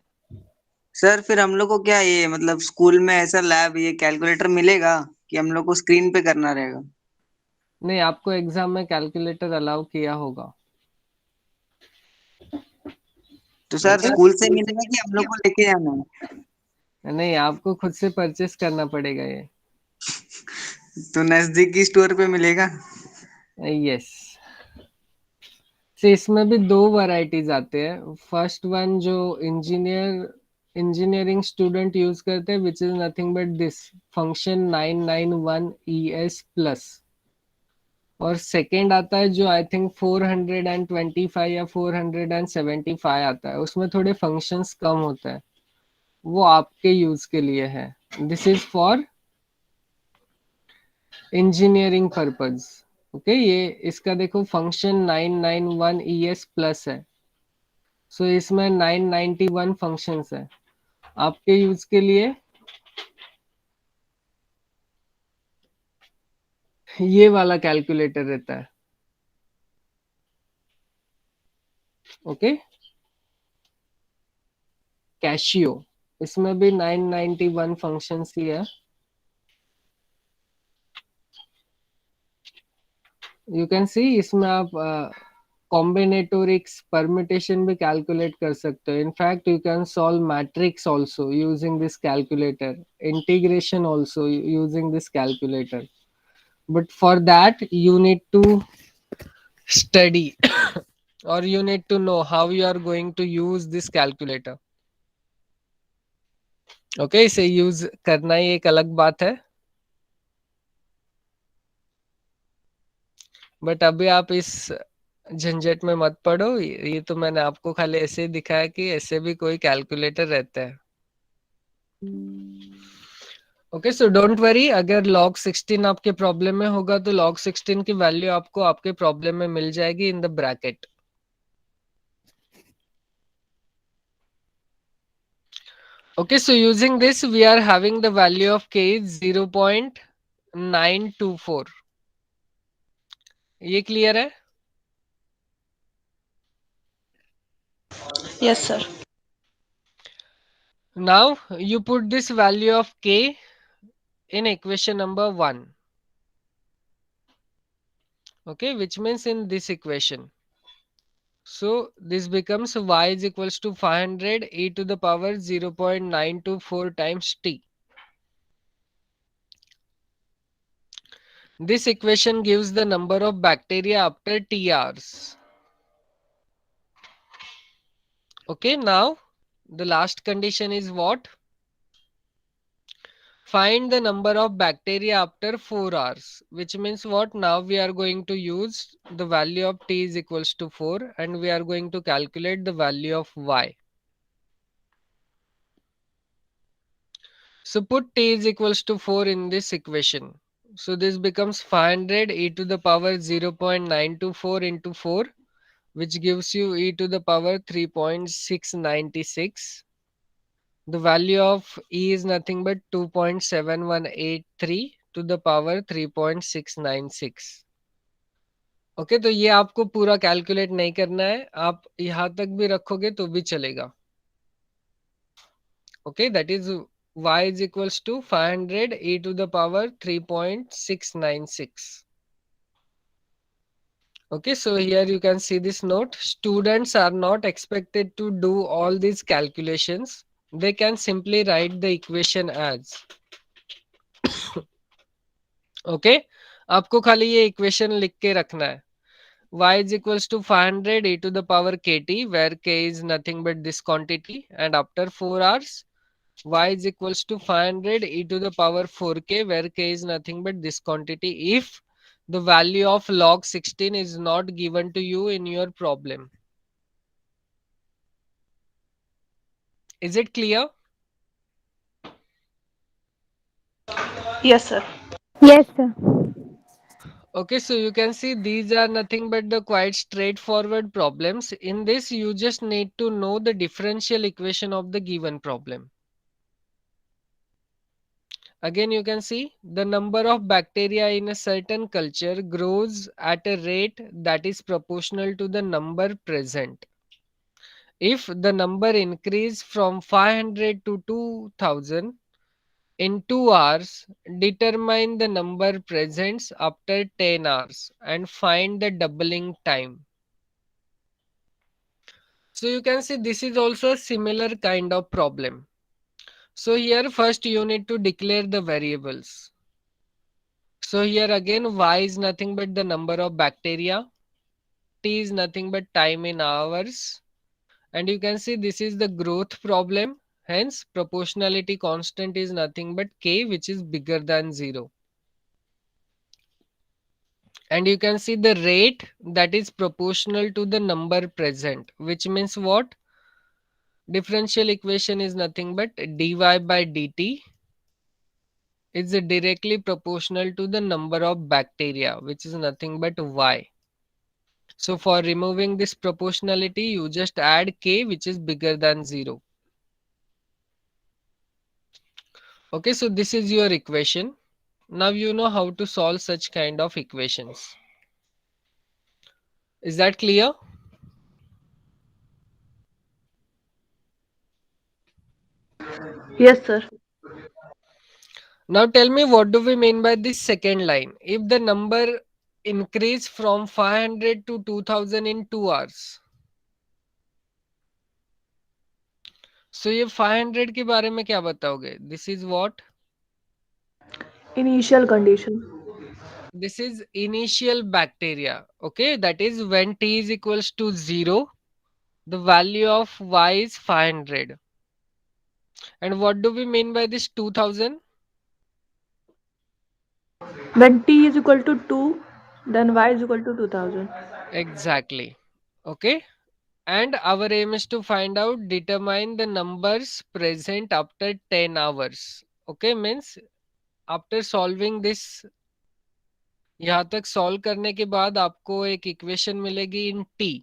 सर फिर हम लोग को क्या ये मतलब स्कूल में ऐसा लैब ये कैलकुलेटर मिलेगा कि हम लोग को स्क्रीन पे करना रहेगा? नहीं, आपको एग्जाम में कैलकुलेटर अलाउ किया होगा. तो सर Okay. स्कूल से मिलेगा कि हम लोग को लेके जाना है? नहीं, आपको खुद से परचेस करना पड़ेगा ये. तो नजदीकी स्टोर पे मिलेगा? यस. इसमें भी दो वैरायटीज आते हैं. फर्स्ट वन जो इंजीनियरिंग स्टूडेंट यूज करते हैं which is nothing but this function 991 ES plus. और सेकेंड आता है जो आई थिंक 425 या 475 आता है. उसमें थोड़े फंक्शंस कम होता है. वो आपके यूज के लिए है. This is for engineering purpose. Okay, ये इसका देखो फंक्शन 991 ES प्लस है. सो इसमें 991 फंक्शंस है. आपके यूज के लिए ये वाला कैलकुलेटर रहता है. Okay, cashew. इसमें भी 991 फंक्शंस ही है. यू कैन सी इसमें आप कॉम्बिनेटोरिक्स परम्यूटेशन भी कैलकुलेट कर सकते हो. In fact you can solve matrix also using this calculator, integration also using this calculator. But for that you need to study or you need to know how you are going to use this calculator. Okay, इसे use करना ही एक अलग बात है. But अभी आप इस झंझट में मत पड़ो. ये तो मैंने आपको खाली ऐसे ही दिखाया कि ऐसे भी कोई कैलकुलेटर रहता है. Okay, so don't worry. अगर log 16 आपके प्रॉब्लम में होगा तो log 16 की वैल्यू आपको आपके प्रॉब्लम में मिल जाएगी in the bracket. Okay, so using this we are having the value of k is 0.924. ये क्लियर है? Yes, sir. Now you put this value of k in equation number 1. Okay, which means in this equation. So this becomes y is equals to 500 e to the power 0.924 times t. This equation gives the number of bacteria after t hours. Okay, now the last condition is what? Find the number of bacteria after 4 hours, which means what? Now we are going to use the value of t is equals to 4 and we are going to calculate the value of y. So put t is equals to 4 in this equation. So this becomes 500 e to the power 0.924 into 4, which gives you e to the power 3.696. The value of e is nothing but 2.7183 to the power 3.696. Okay, तो ये आपको पूरा calculate नहीं करना है. आप यहां तक भी रखोगे तो भी चलेगा. Okay, that is y is equals to 500 e to the power 3.696. Okay, so here you can see this note. Students are not expected to do all these calculations. They can simply write the equation as okay, आपको खाली ये equation लिख के रखना है. Y is equals to 500 e to the power kt, where k is nothing but this quantity, and after 4 hours y is equals to 500 e to the power 4k, where k is nothing but this quantity, if the value of log 16 is not given to you in your problem. Is it clear? Yes, sir. Yes, sir. Okay, so you can see these are nothing but the quite straightforward problems. In this, you just need to know the differential equation of the given problem. Again, you can see the number of bacteria in a certain culture grows at a rate that is proportional to the number present. If the number increase from 500 to 2000 in 2 hours, determine the number present after 10 hours and find the doubling time. So you can see this is also a similar kind of problem. So here first you need to declare the variables. So here again y is nothing but the number of bacteria, t is nothing but time in hours, and you can see this is the growth problem, hence proportionality constant is nothing but k, which is bigger than 0. And you can see the rate that is proportional to the number present, which means what? Differential equation is nothing but dy by dt is directly proportional to the number of bacteria, which is nothing but y. So for removing this proportionality, you just add k, which is bigger than 0. Okay, so this is your equation. Now you know how to solve such kind of equations. Is that clear? Yes, sir. Now tell me, what do we mean by this second line? If the number increase from 500 to 2000 in 2 hours. So ये 500 के बारे में क्या बताओगे? This is what? Initial condition. This is initial bacteria. Okay, that is when t is equals to 0, the value of y is 500. And what do we mean by this 2000? When t is equal to 2, then y is equal to 2000. Exactly. Okay. And our aim is to find out, determine the numbers present after 10 hours. Okay, means after solving this, यहाँ तक solve करने के बाद आपको एक equation मिलेगी इन t.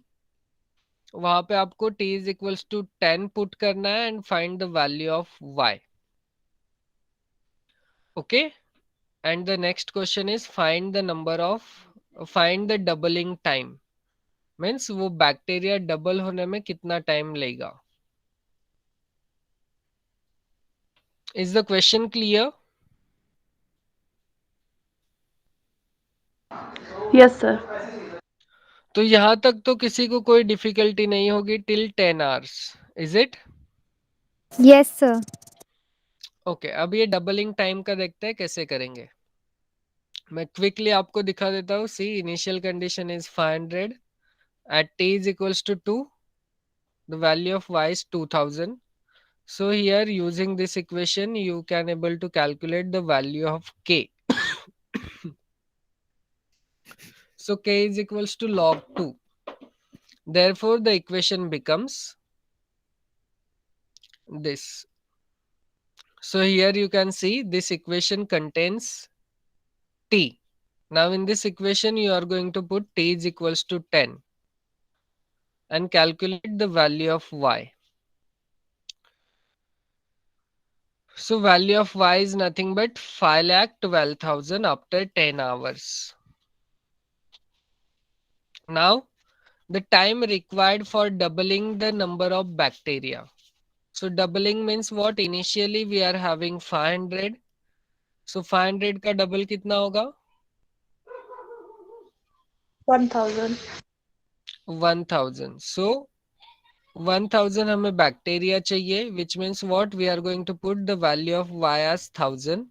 वहां पे आपको t is equals to 10 put करना है and find the value of y. Okay. And the next question is find the doubling time. Means वो बैक्टीरिया डबल होने में कितना टाइम लेगा. Is the question clear? Yes, sir. तो यहाँ तक तो किसी को कोई डिफिकल्टी नहीं होगी till 10 hours. Is it? Yes, sir. Okay, अब ये डबलिंग टाइम का देखते हैं कैसे करेंगे. मैं क्विकली आपको दिखा देता हूँ. See, initial condition is 500 at t is equals to 2, the value of y is 2000. So here using this equation you can able to calculate the value of k. So k is equals to log 2. Therefore the equation becomes this. So here you can see this equation contains t. Now in this equation you are going to put t is equals to 10 and calculate the value of y. So value of y is nothing but 5,12,000 after 10 hours. Now the time required for doubling the number of bacteria. So doubling means what? Initially we are having 500. So 500 का double कितना होगा? 1000. 1000. So 1000 हमें bacteria चाहिए, which means what? We are going to put the value of y as 1000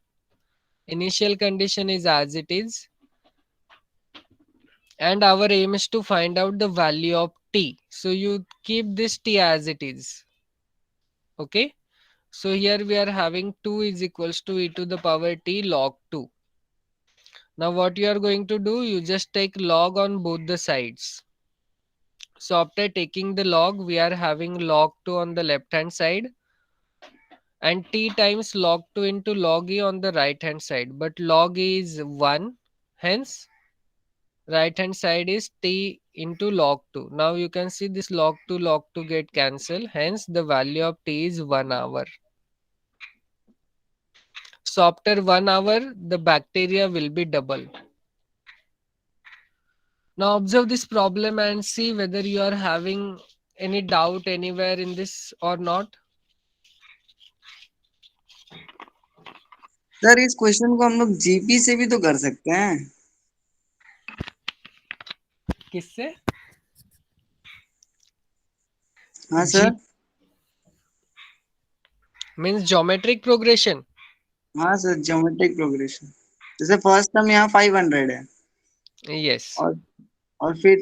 Initial condition is as it is, and our aim is to find out the value of t. So you keep this t as it is. Okay. So here we are having 2 is equals to e to the power t log 2. Now what you are going to do, you just take log on both the sides. So after taking the log, we are having log 2 on the left hand side and t times log 2 into log e on the right hand side. But log e is 1, hence right hand side is t into log 2. Now you can see this log 2 get cancelled, hence the value of t is 1 hour. So after 1 hour, the bacteria will be double. Now observe this problem and see whether you are having any doubt anywhere in this or not. Sir इस question को हम लोग GP से भी तो कर सकते हैं. किससे? हाँ सर. Means geometric progression. हाँ सर, ज्योमेट्रिक प्रोग्रेशन. जैसे फर्स्ट टर्म यहाँ 500 है. यस. और फिर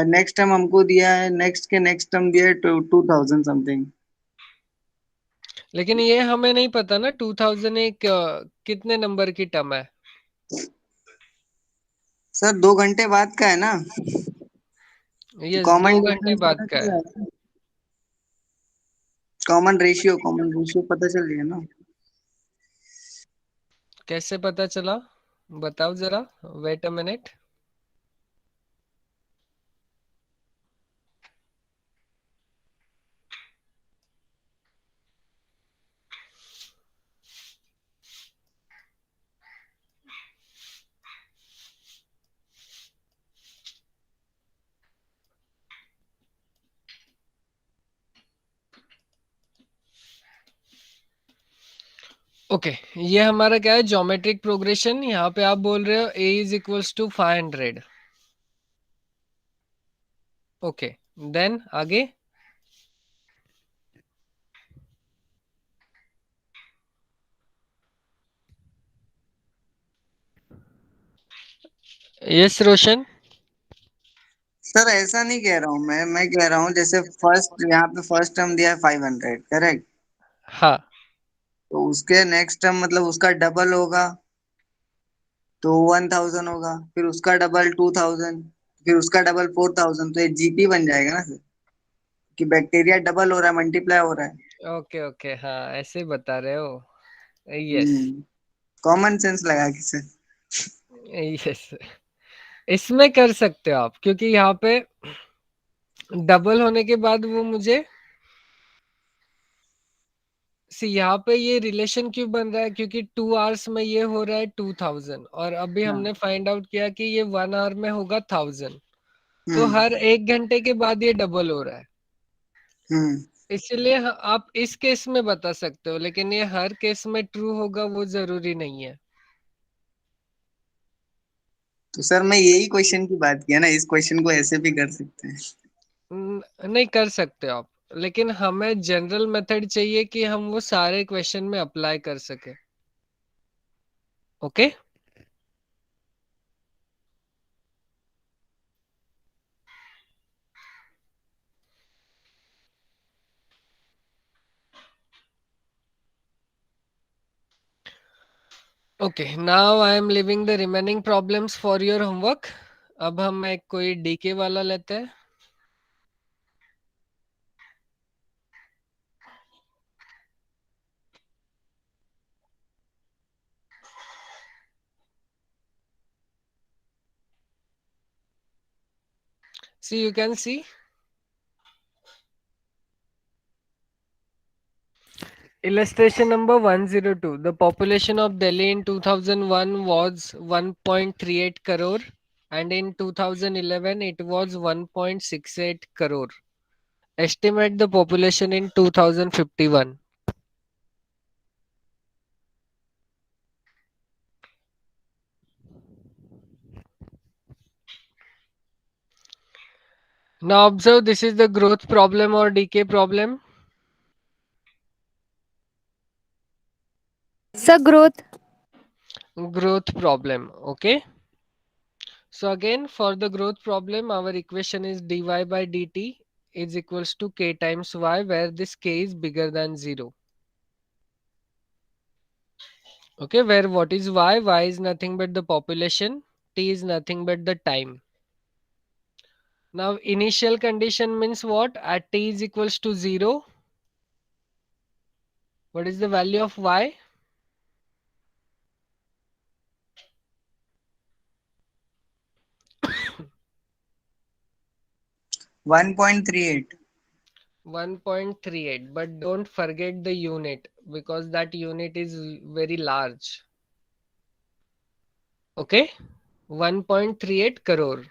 नेक्स्ट टर्म हमको दिया है, नेक्स्ट के नेक्स्ट टर्म दिया है 2000 समथिंग. लेकिन ये हमें नहीं पता ना 2000 एक कितने नंबर की टर्म है. सर 2 घंटे बाद का है ना. यस, 2 कॉमन घंटे डिफरेंस बाद पता का चल है. रहा है. कॉमन रेशियो पता चल रही है ना. कैसे पता चला, बताओ जरा. Wait a minute. ओके, ये हमारा क्या है, ज्योमेट्रिक प्रोग्रेशन. यहाँ पे आप बोल रहे हो a is equals to 500. Okay, then आगे. यस रोशन. सर ऐसा नहीं कह रहा हूँ मैं कह रहा हूँ जैसे फर्स्ट यहाँ पे फर्स्ट टर्म दिया है 500, करेक्ट. हाँ. तो उसके नेक्स्ट टर्म मतलब उसका डबल होगा तो 1000 होगा, फिर उसका डबल 2000, फिर उसका डबल 4000, तो ये जीपी बन जाएगा ना सर, कि बैक्टीरिया डबल हो रहा है, मल्टीप्लाई हो रहा है. ओके ओके, हाँ ऐसे बता रहे हो. यस. हम्म. कॉमन सेंस लगा के सर. यस, इसमें कर सकते हो आप, क्योंकि यहाँ पे डबल होने के बाद वो मुझे यहाँ पे ये रिलेशन क्यों बन रहा है, क्योंकि 2 आवर्स में ये हो रहा है 2000 और अभी हाँ. हमने फाइंड आउट किया कि ये 1 आवर में होगा 1000. तो हम्म. हर 1 घंटे के बाद ये डबल हो रहा है. हम्म. इसलिए आप इस केस में बता सकते हो, लेकिन ये हर केस में ट्रू होगा वो जरूरी नहीं है. तो सर मैं यही क्वेश्चन की बात किया ना, इस क्वेश्चन को ऐसे भी कर सकते हैं. नहीं कर सकते हो आप, लेकिन हमें जनरल मेथड चाहिए कि हम वो सारे क्वेश्चन में अप्लाई कर सके. Okay. Okay, now I am living the remaining problems for your homework. अब हम एक कोई डीके वाला लेते हैं. See, you can see illustration number 102. The population of Delhi in 2001 was 1.38 crore and in 2011 it was 1.68 crore. Estimate the population in 2051. Now observe, this is the growth problem or decay problem. Sir, growth. growth problem. Okay. So again, for the growth problem, our equation is dy by dt is equals to k times y, where this k is bigger than 0. Okay, where what is y? Y is nothing but the population, t is nothing but the time. Now initial condition means what? At t is equals to 0, what is the value of y? 1.38. 1.38, but don't forget the unit because that unit is very large. Okay, 1.38 crore.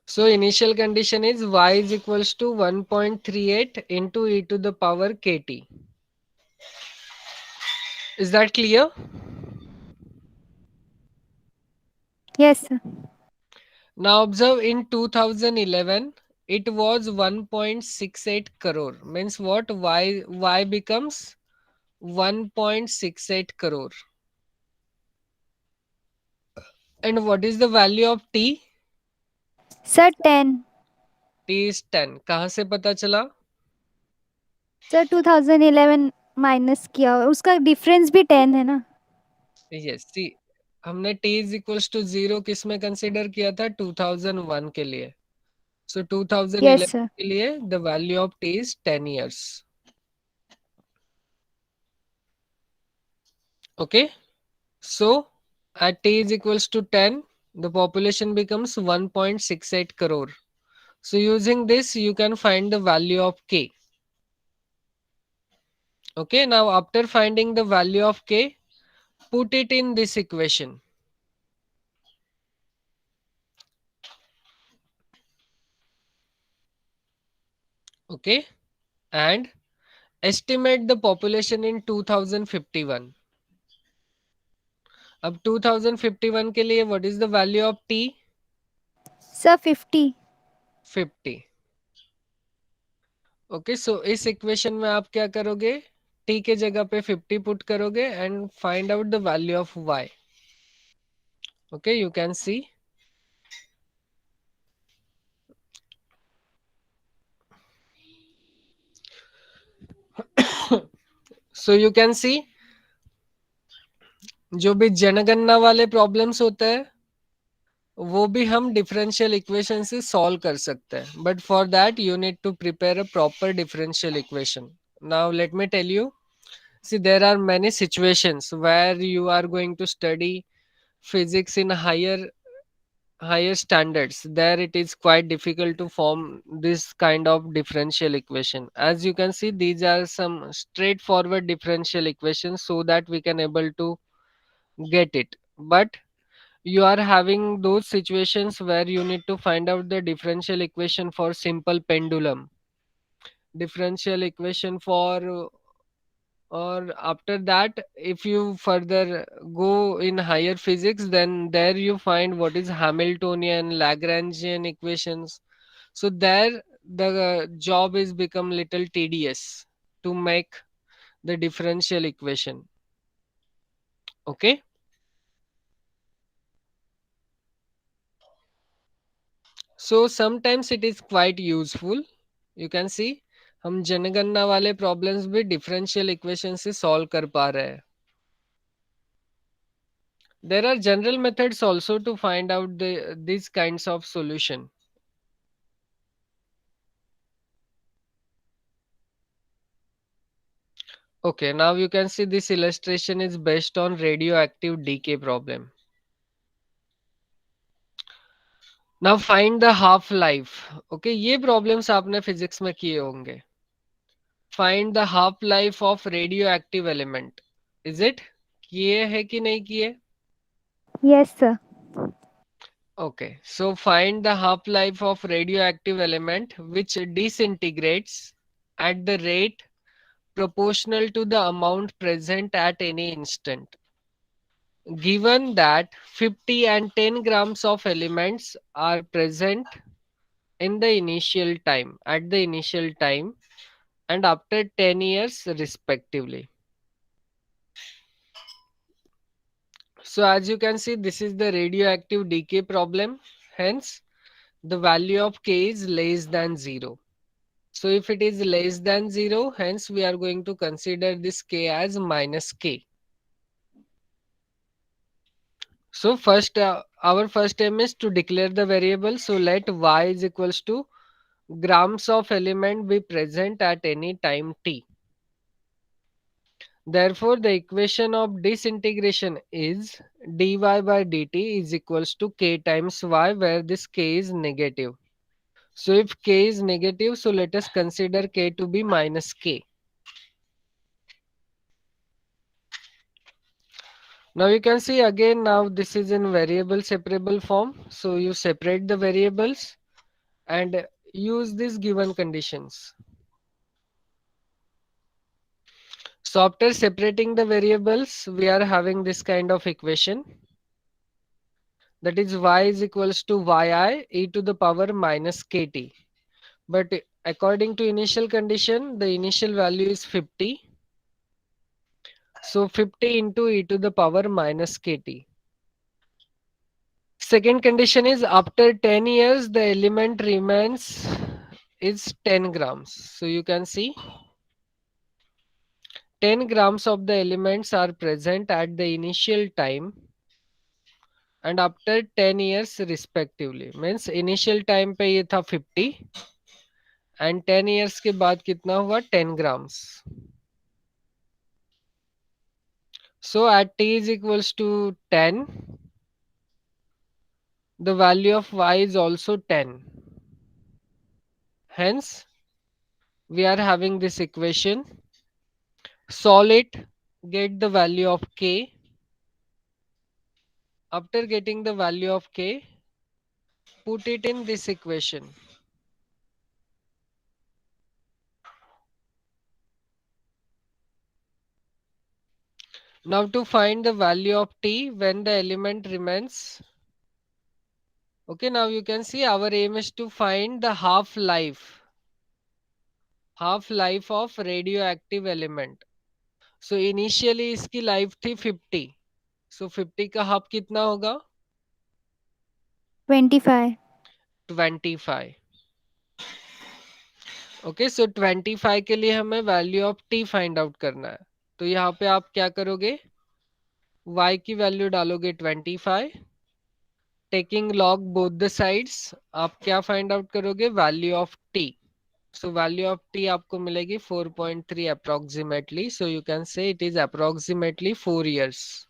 So initial condition is y is equals to 1.38 into e to the power kt. Is that clear? Yes, sir. Now observe, in 2011 it was 1.68 crore. Means what? Y becomes 1.68 crore. And what is the value of t? Sir, 10. t is 10. कहाँ से पता चला? Sir 2011 minus किया, उसका difference भी 10 है ना? Yes, see, हमने t is equals to 0 किस में कंसिडर किया था? 2001 के लिए. So 2011 yes sir. के लिए the value of t is 10 years. Okay. So at t is equals to 10, the population becomes 1.68 crore. So using this, you can find the value of k. Okay. Now after finding the value of k, put it in this equation. Okay. And estimate the population in 2051. अब 2051 के लिए what is the value of t? Sir 50. 50. Okay, so इस equation में आप क्या करोगे? t के जगह पे 50 पुट करोगे and find out the value of y. Okay, you can see. So you can see, जो भी जनगणना वाले प्रॉब्लम्स होते हैं वो भी हम डिफरेंशियल इक्वेशन से सॉल्व कर सकते हैं, but for that you need to prepare a proper differential equation. Now let me tell you. See, there are many situations where you are going to study physics in higher standards. There it is quite difficult to form this kind of differential equation. As you can see, these are some straightforward differential equations so that we can able to get it. But you are having those situations where you need to find out the differential equation for simple pendulum, differential equation for, or after that if you further go in higher physics, then there you find what is Hamiltonian, Lagrangian equations. So there the job is become little tedious to make the differential equation. Okay. So sometimes it is quite useful. You can see हम जनगणना वाले problems भी differential equation से solve कर पा रहे हैं. There are general methods also to find out these kinds of solution. Okay, now you can see this illustration is based on radioactive decay problem. Now find the half life. Okay, ये problems आपने physics में किए होंगे. Find the half life of radioactive element. Is it? किए है कि नहीं किए? Yes sir. Okay, so find the half life of radioactive element which disintegrates at the rate proportional to the amount present at any instant. Given that 50 and 10 grams of elements are present in the initial time, at the initial time, and after 10 years respectively. So as you can see, this is the radioactive decay problem. Hence, the value of K is less than 0. So if it is less than 0, hence we are going to consider this K as minus K. So first, our first aim is to declare the variable. So let Y is equals to grams of element be present at any time t. Therefore, the equation of disintegration is dy by dt is equals to K times Y, where this K is negative. So if K is negative, so let us consider K to be minus K. Now you can see again, now this is in variable separable form. So you separate the variables and use these given conditions. So after separating the variables, we are having this kind of equation. That is y is equals to yi e to the power minus kt. But according to initial condition, the initial value is 50. So 50 into e to the power minus kt. Second condition is after 10 years, the element remains is 10 grams. So you can see 10 grams of the elements are present at the initial time and after 10 years respectively. Means initial time पे ये था 50 and 10 years के बाद कितना हुआ 10 grams. So at t is equals to 10, the value of y is also 10. Hence, we are having this equation. Solve it, get the value of k. After getting the value of k, put it in this equation. Now to find the value of t when the element remains. Okay, now you can see our aim is to find the half-life of radioactive element. So initially इसकी life थी 50. So 50 का half कितना होगा? 25. 25. Okay, so 25 के लिए हमें value of t find out करना है. तो यहाँ पे आप क्या करोगे? y की वैल्यू डालोगे 25. Taking log both the sides, आप क्या फाइंड आउट करोगे? Value of t. So value of t आपको मिलेगी 4.3 approximately. So you can say it is approximately 4 years.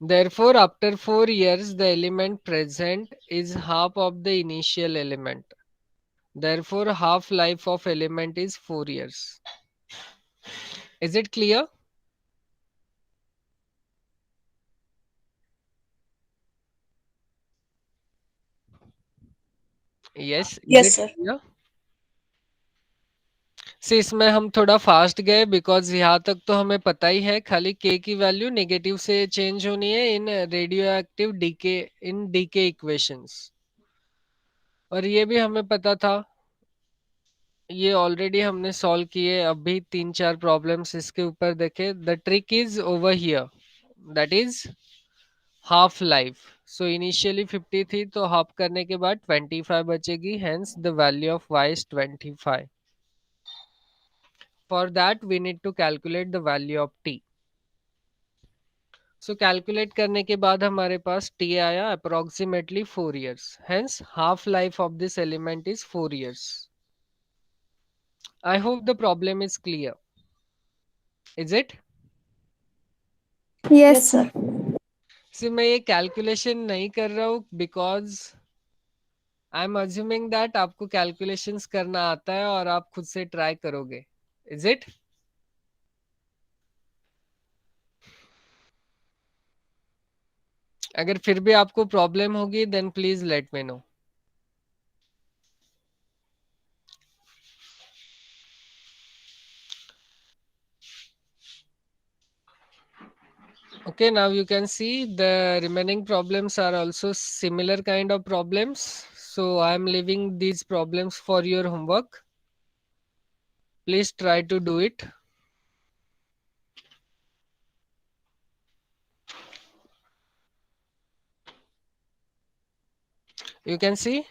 Therefore, after 4 years, the element present is half of the initial element. Therefore, half-life of element is 4 years. Is it clear? Yes. Is Yes, it sir. clear? से इसमें हम थोड़ा fast गए because यहाँ तक तो हमें पता ही है, खाली के की वैल्यू नेगेटिव से चेंज होनी है in radio active decay, in decay equations. और ये भी हमें पता था, ये ऑलरेडी हमने सॉल्व किए. अभी 3-4 प्रॉब्लम्स इसके ऊपर देखे. The trick is over here, that is half life. So initially 50 थी तो हाफ करने के बाद 25 बचेगी. Hence the value of y is 25. For that we need to calculate the value of t. So calculate करने के बाद हमारे पास t आया approximately 4 years. Hence half life of this element is 4 years. I hope the problem is clear. Is it? Yes, Yes, sir. sir. See, मैं ये calculation नहीं कर रहा हूँ because I am assuming that आपको calculations करना आता है और आप खुद से try करोगे. Is it? अगर फिर भी आपको प्रॉब्लम होगी then please let me know. Okay, now you can see the remaining problems are also similar kind of problems. So I am leaving these problems for your homework. Please try to do it. You can see.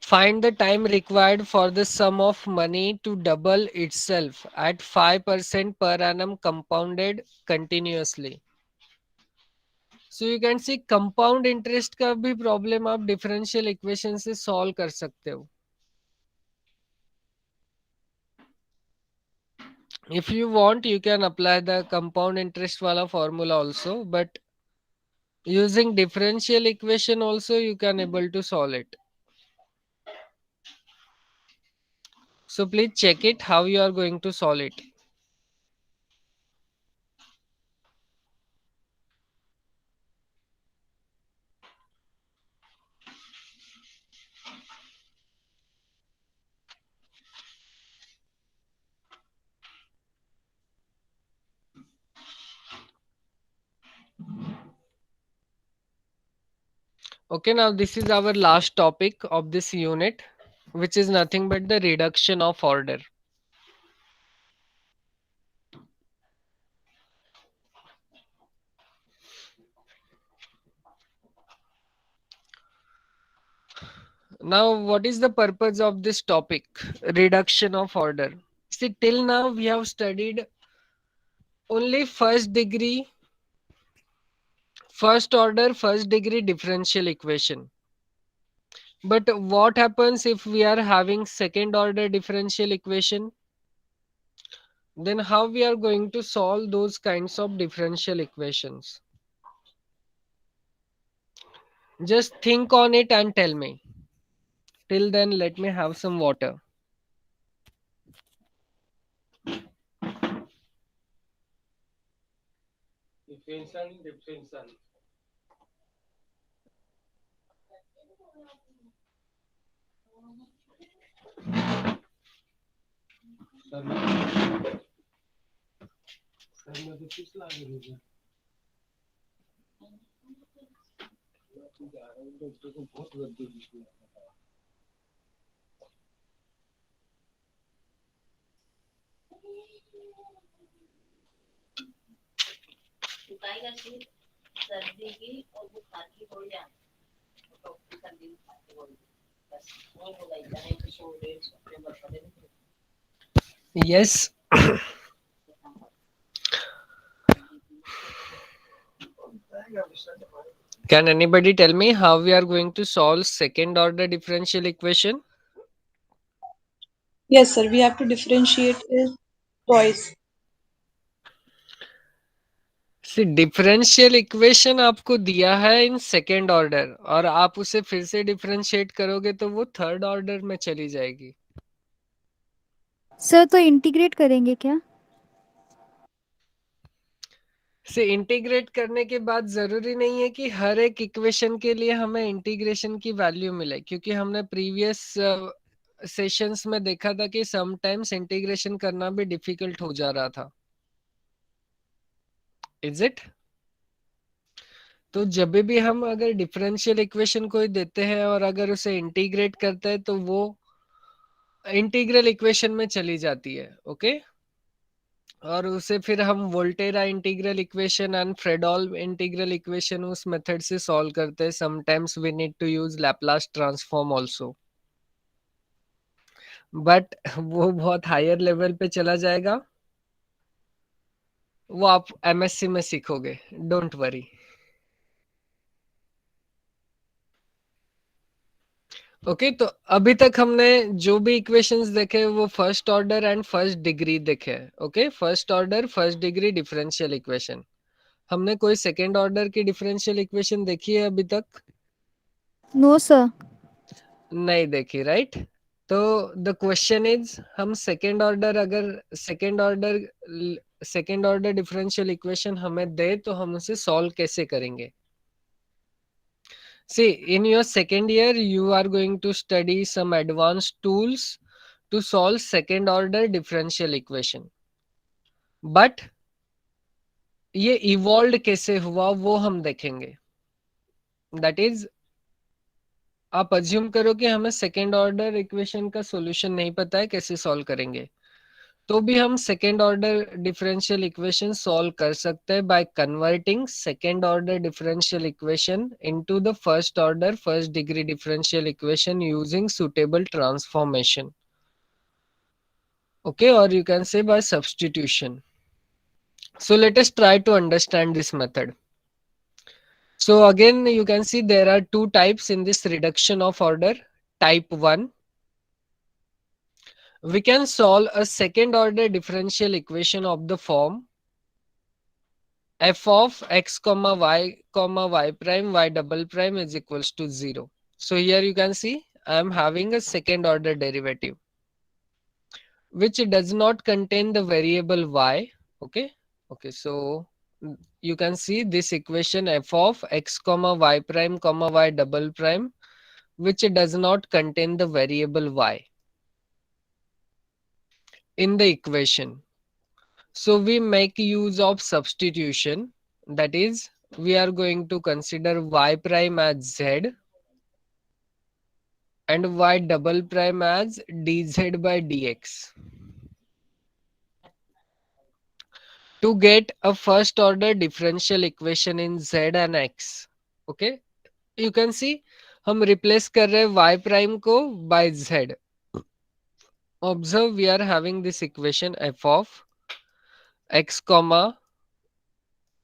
Find the time required for the sum of money to double itself at 5% per annum compounded continuously. So you can see compound interest का भी problem आप differential equation से solve कर सकते हो. If you want, you can apply the compound interest wala formula also, but using differential equation also you can able to solve it. So please check it how you are going to solve it. Okay, now this is our last topic of this unit, which is nothing but the reduction of order. Now, what is the purpose of this topic? Reduction of order. See, till now we have studied only first order, first degree differential equation. But what happens if we are having second order differential equation? Then how we are going to solve those kinds of differential equations? Just think on it and tell me. Till then, let me have some water. Yes. Can anybody tell me how we are going to solve second order differential equation? Yes, sir. We have to differentiate it twice. See, differential equation आपको दिया है in second order और आप उसे फिर से differentiate करोगे तो वो थर्ड ऑर्डर में चली जाएगी. सर तो इंटीग्रेट करेंगे क्या? से इंटीग्रेट करने के बाद जरूरी नहीं है कि हर एक इक्वेशन के लिए हमें इंटीग्रेशन की वैल्यू मिले, क्योंकि हमने प्रीवियस सेशंस में देखा था कि समटाइम्स इंटीग्रेशन करना भी डिफिकल्ट हो जा रहा था. Is it? तो जब भी हम अगर डिफरेंशियल इक्वेशन कोई देते हैं और अगर उसे इंटीग्रेट करते हैं तो वो इंटीग्रल इक्वेशन में चली जाती है. ओके, और उसे फिर हम Volterra integral equation and Fredholm integral equation उस मेथड से सॉल्व करते हैं. Sometimes we need to use Laplace transform also, but वो बहुत हायर लेवल पे चला जाएगा. वो आप एमएससी में सीखोगे, डोंट वरी. ओके, तो अभी तक हमने जो भी इक्वेशंस देखे वो first order and first degree देखे. Okay, first order first degree differential equation. हमने कोई सेकेंड ऑर्डर की डिफरेंशियल इक्वेशन देखी है अभी तक? No sir. नहीं देखी, राइट? तो द क्वेश्चन इज, हम सेकेंड ऑर्डर अगर सेकेंड ऑर्डर डिफरेंशियल इक्वेशन हमें दे तो हम उसे सॉल्व कैसे करेंगे? See, in your second year, you are going to study some advanced tools to solve second order differential equation. But ये evolved कैसे हुआ वो हम देखेंगे. दैट इज, आप अज्यूम करो कि हमें सेकेंड ऑर्डर इक्वेशन का सॉल्यूशन नहीं पता है, कैसे सॉल्व करेंगे, तो भी हम second order differential equation solve कर सकते हैं by converting second order differential equation into the first order first degree differential equation using suitable transformation. Okay, or you can say by substitution. So let us try to understand this method. So again, you can see there are two types in this reduction of order. Type 1, we can solve a second order differential equation of the form f of x comma y prime y double prime is equals to 0. So here you can see I am having a second order derivative which does not contain the variable y. Okay, so you can see this equation f of x comma y prime comma y double prime which does not contain the variable y in the equation. So we make use of substitution, that is we are going to consider y prime as z and y double prime as dz by dx to get a first order differential equation in z and x. Okay, you can see हम replace कर रहे हैं y prime को by z. Observe, we are having this equation f of x comma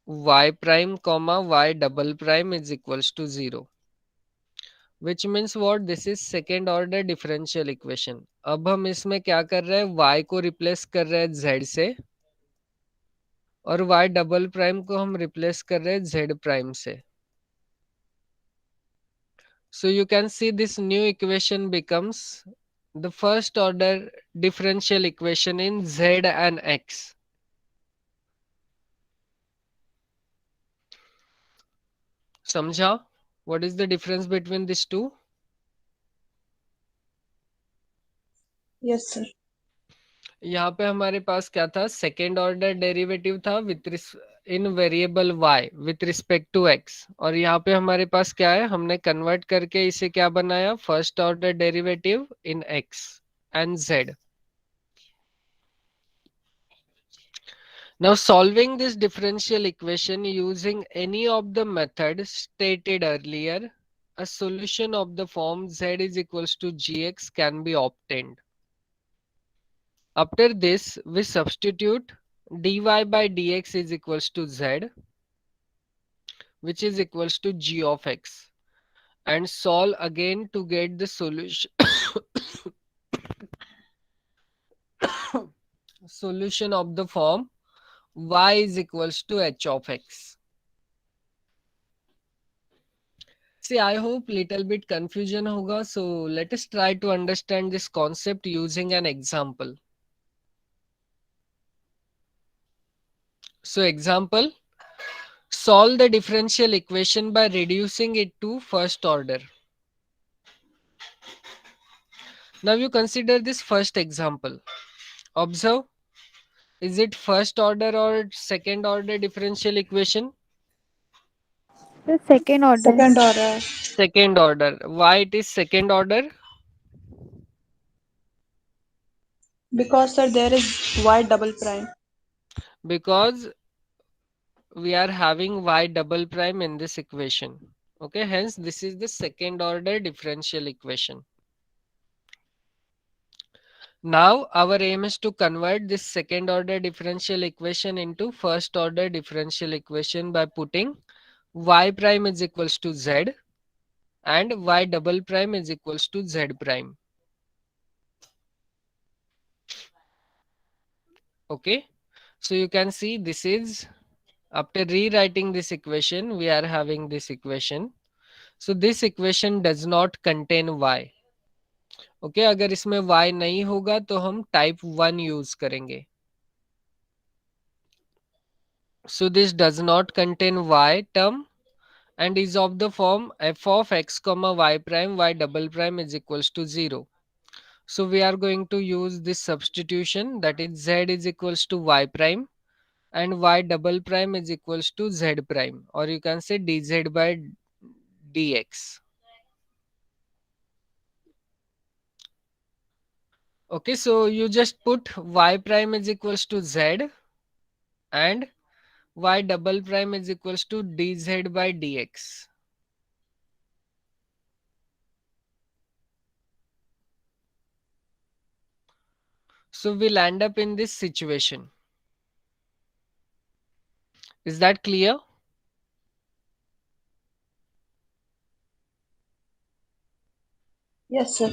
y prime comma y double prime is equals to 0, which means what, this is second order differential equation. अब हम इसमें क्या कर रहे हैं, y को replace कर रहे हैं z से और y double prime को हम replace कर रहे हैं z prime से. So you can see this new equation becomes the first order differential equation in z and x. समझा? What is the difference between these two? Yes, sir. यहाँ पे हमारे पास क्या था, सेकेंड ऑर्डर डेरिवेटिव था with in variable y with respect to x, और यहाँ पे हमारे पास क्या है, हमने कन्वर्ट करके इसे क्या बनाया, first order derivative in x and z. Now solving this differential equation using any of the methods stated earlier, a solution of the form z is equals to gx can be obtained. After this, we substitute dy by dx is equals to z, which is equals to g of x, and solve again to get the solution solution of the form y is equals to h of x. See, I hope little bit confusion hoga, so let us try to understand this concept using an example. So example, solve the differential equation by reducing it to first order. Now you consider this first example. Observe, is it first order or second order differential equation? The second order. Second order. Second order. Why it is second order? Because, sir, there is y double prime. Because we are having y double prime in this equation. Okay, hence this is the second order differential equation. Now our aim is to convert this second order differential equation into first order differential equation by putting y prime is equals to z and y double prime is equals to z prime. Okay, so you can see this is, after rewriting this equation, we are having this equation. So this equation does not contain y. Okay, अगर इसमें y नहीं होगा तो हम type 1 use करेंगे. So this does not contain y term and is of the form f of x comma y prime y double prime is equals to 0. So we are going to use this substitution, that is z is equals to y prime and y double prime is equals to z prime, or you can say dz by dx. Okay, so you just put y prime is equals to z and y double prime is equals to dz by dx. So we'll end up in this situation. Is that clear? Yes, sir.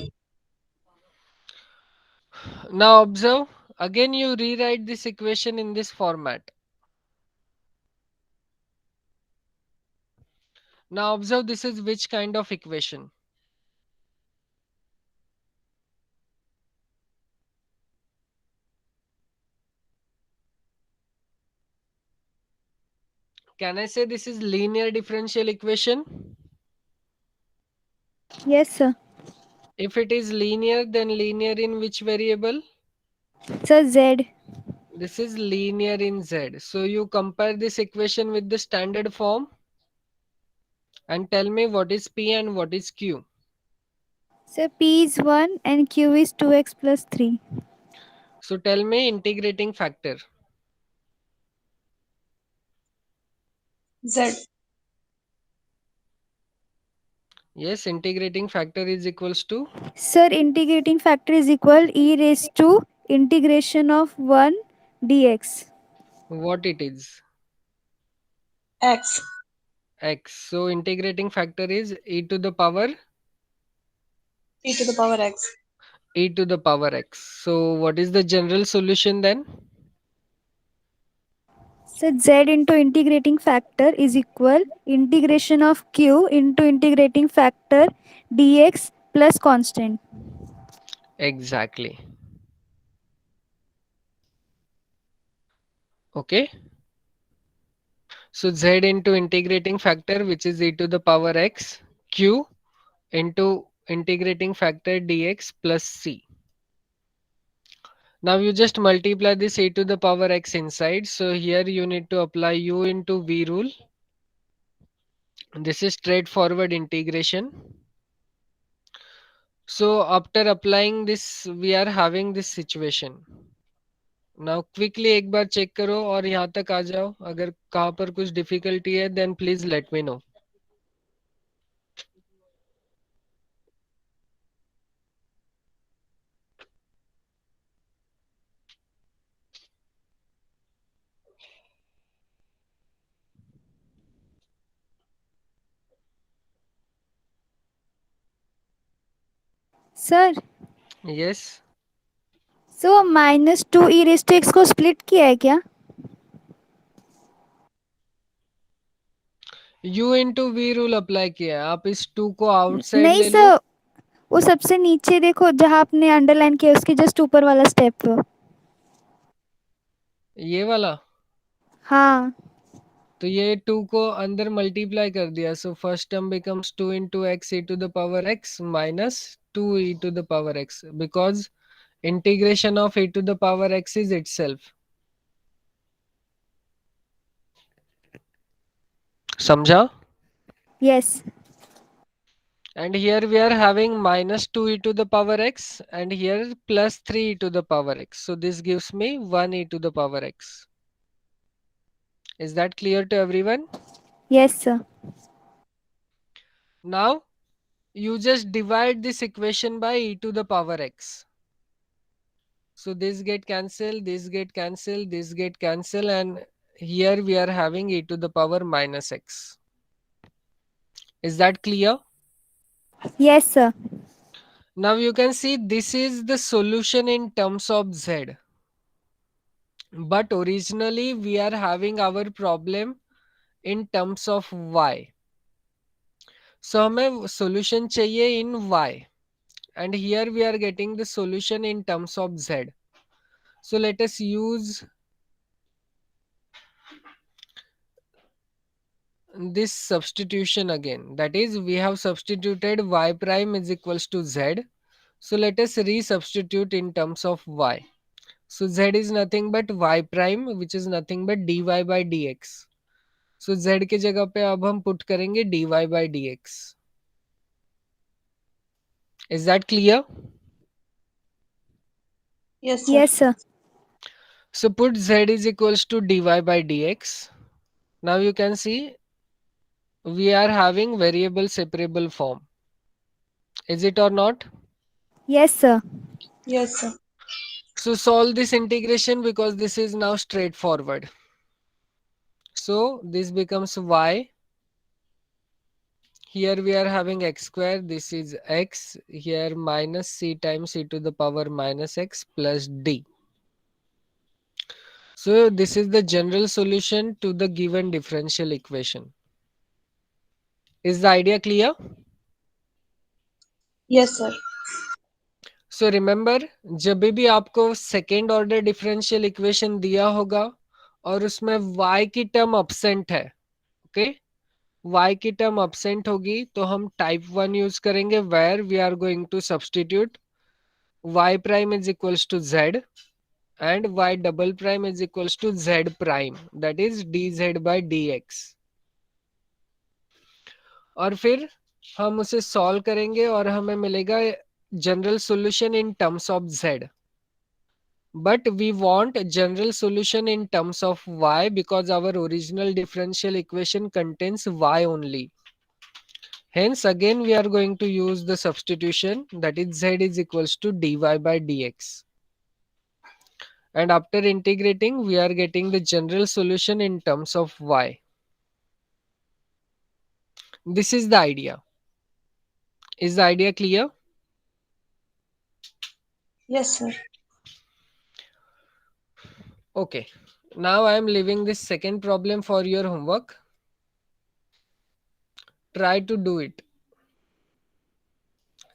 Now observe, again you rewrite this equation in this format. Now observe, this is which kind of equation? Can I say this is linear differential equation? Yes, sir. If it is linear, then linear in which variable? Sir, Z. This is linear in z. So you compare this equation with the standard form and tell me what is p and what is q. Sir, P is 1 and Q is 2x plus 3. So tell me integrating factor. Z. Yes, integrating factor is equals to Sir, integrating factor is equal e raised to integration of 1 dx. what it is? X. X. So integrating factor is e to the power P to the power X. e to the power x. So what is the general solution then? So Z into integrating factor is equal integration of Q into integrating factor dx plus constant. Exactly. Okay. So z into integrating factor, which is e to the power x, q into integrating factor dx plus c. Now you just multiply this e to the power x inside. So here you need to apply u into v rule. This is straightforward integration. So after applying this, we are having this situation. Now quickly एक बार check करो और यहाँ तक आ जाओ. अगर कहाँ पर कुछ difficulty है, then please let me know. Sir Yes. So minus 2 e raise to x को स्प्लिट किया है क्या? U into V rule apply किया है. आप इस 2 को आउटसाइड नहीं ले लो. सर, वो सबसे नीचे देखो जहाँ आपने अंडरलाइन किया उसके जस्ट ऊपर वाला स्टेप. ये वाला. हाँ. तो ये 2 को अंदर मल्टीप्लाई कर दिया. So first term becomes 2 into x e to the power x minus 2 e to the power x because integration of e to the power x is itself. समझा? Yes. And here we are having minus 2 e to the power x and here plus 3 e to the power x. So this gives me 1 e to the power x. Is that clear to everyone? Yes sir. Now you just divide this equation by e to the power x. So this get cancelled, this get cancelled, this get cancelled, and here we are having e to the power minus x. Is that clear? Yes sir. Now you can see this is the solution in terms of z. But originally we are having our problem in terms of y. So हमें solution चाहिए in y. And here we are getting the solution in terms of z. So let us use this substitution again. That is, we have substituted y prime is equals to z. So let us resubstitute in terms of y. So z is nothing but y prime, which is nothing but dy by dx. So z के जगह पे अब हम put करेंगे dy by dx. Is that clear? Yes, sir. Yes, sir. So put z is equals to dy by dx. Now you can see we are having variable separable form. Is it or not? Yes, sir. Yes, sir. So solve this integration because this is now straightforward. So this becomes y. Here we are having x square. This is x. Here minus c times e to the power minus x plus d. So this is the general solution to the given differential equation. Is the idea clear? Yes, sir. So remember, जब भी आपको second order differential equation दिया होगा और उसमें y की term absent है, okay, y की टर्म absent होगी तो हम टाइप 1 यूज करेंगे where we are going to substitute y prime is equals to z and y double prime is equals to z prime, that is dz by dx. और फिर हम उसे solve करेंगे और हमें मिलेगा general solution in terms of z. But we want general solution in terms of y because our original differential equation contains y only. Hence again we are going to use the substitution, that is z is equals to dy by dx. And after integrating we are getting the general solution in terms of y. This is the idea. Is the idea clear? Yes, sir. Okay. Now I am leaving this second problem for your homework. Try to do it.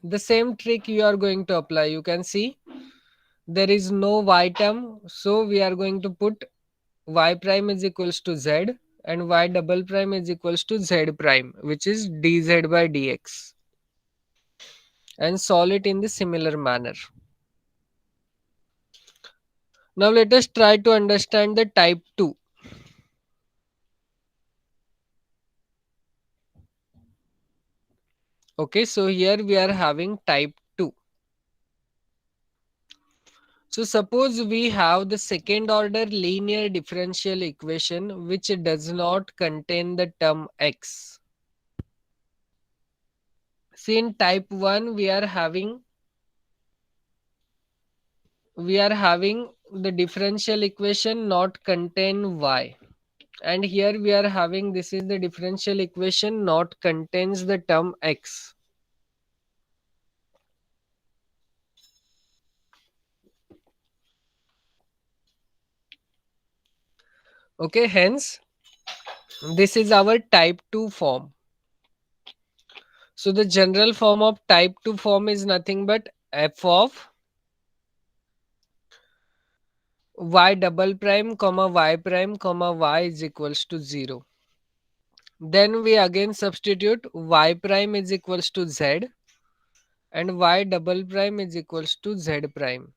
The same trick you are going to apply. You can see there is no y term, so we are going to put y prime is equals to z and y double prime is equals to z prime, which is dz by dx, and solve it in the similar manner. Now let us try to understand the type 2. Okay, so here we are having type 2. So suppose we have the second order linear differential equation which does not contain the term x. See, in type 1 we are having the differential equation not contain y, and here we are having this is the differential equation not contains the term x. Okay, hence this is our type 2 form. So the general form of type 2 form is nothing but f of y double prime comma y prime comma y is equals to 0. Then we again substitute y prime is equals to z and y double prime is equals to z prime.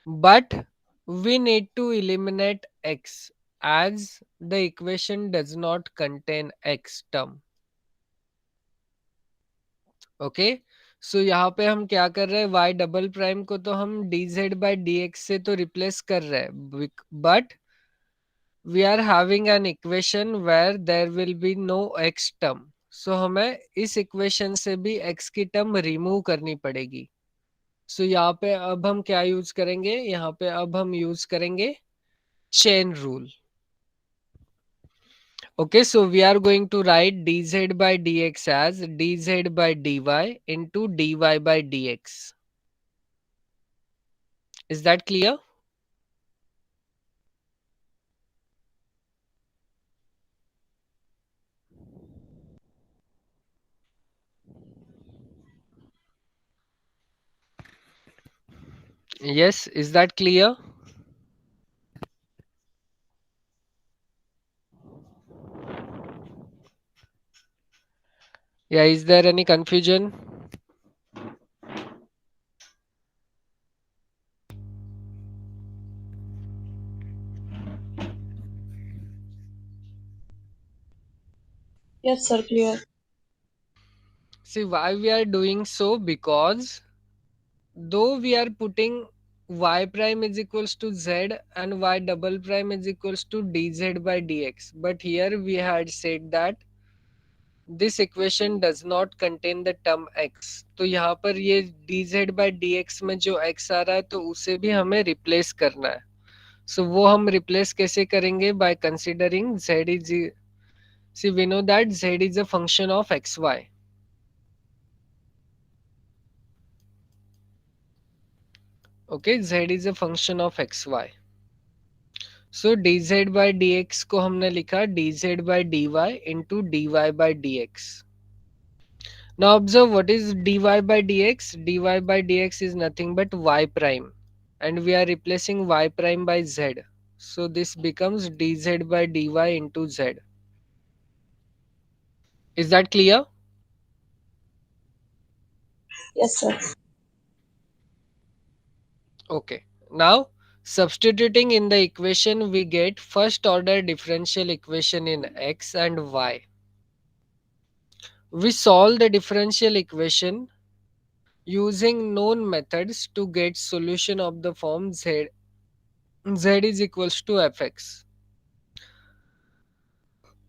But we need to eliminate x as the equation does not contain x term. Okay, so यहाँ पे हम क्या कर रहे हैं, y double prime को तो हम dz by dx से तो रिप्लेस कर रहे हैं, but we are having an equation where there will be no x term. So हमें इस इक्वेशन से भी x की टर्म रिमूव करनी पड़ेगी. सो यहाँ पे अब हम क्या यूज करेंगे, यहाँ पे अब हम यूज करेंगे chain rule. Okay, so we are going to write dz by dx as dz by dy into dy by dx. Is that clear? Yes, is that clear? Yeah, is there any confusion? Yes, sir. Clear. See why we are doing so, because though we are putting y prime is equals to z and y double prime is equals to dz by dx, but here we had said that this equation does not contain the term x. तो यहाँ पर ये dz by dx में जो x आ रहा है तो उसे भी हमें रिप्लेस करना है. So वो हम रिप्लेस कैसे करेंगे? By considering z is, see we know that z is a function of xy. Okay, z is a function of xy. So dz by dx को हमने लिखा dz by dy into dy by dx. Now observe what is dy by dx. Dy by dx is nothing but y prime, and we are replacing y prime by z. So this becomes dz by dy into z. Is that clear? Yes, sir. Okay. Now substituting in the equation, we get first order differential equation in x and y. We solve the differential equation using known methods to get solution of the form z is equals to fx.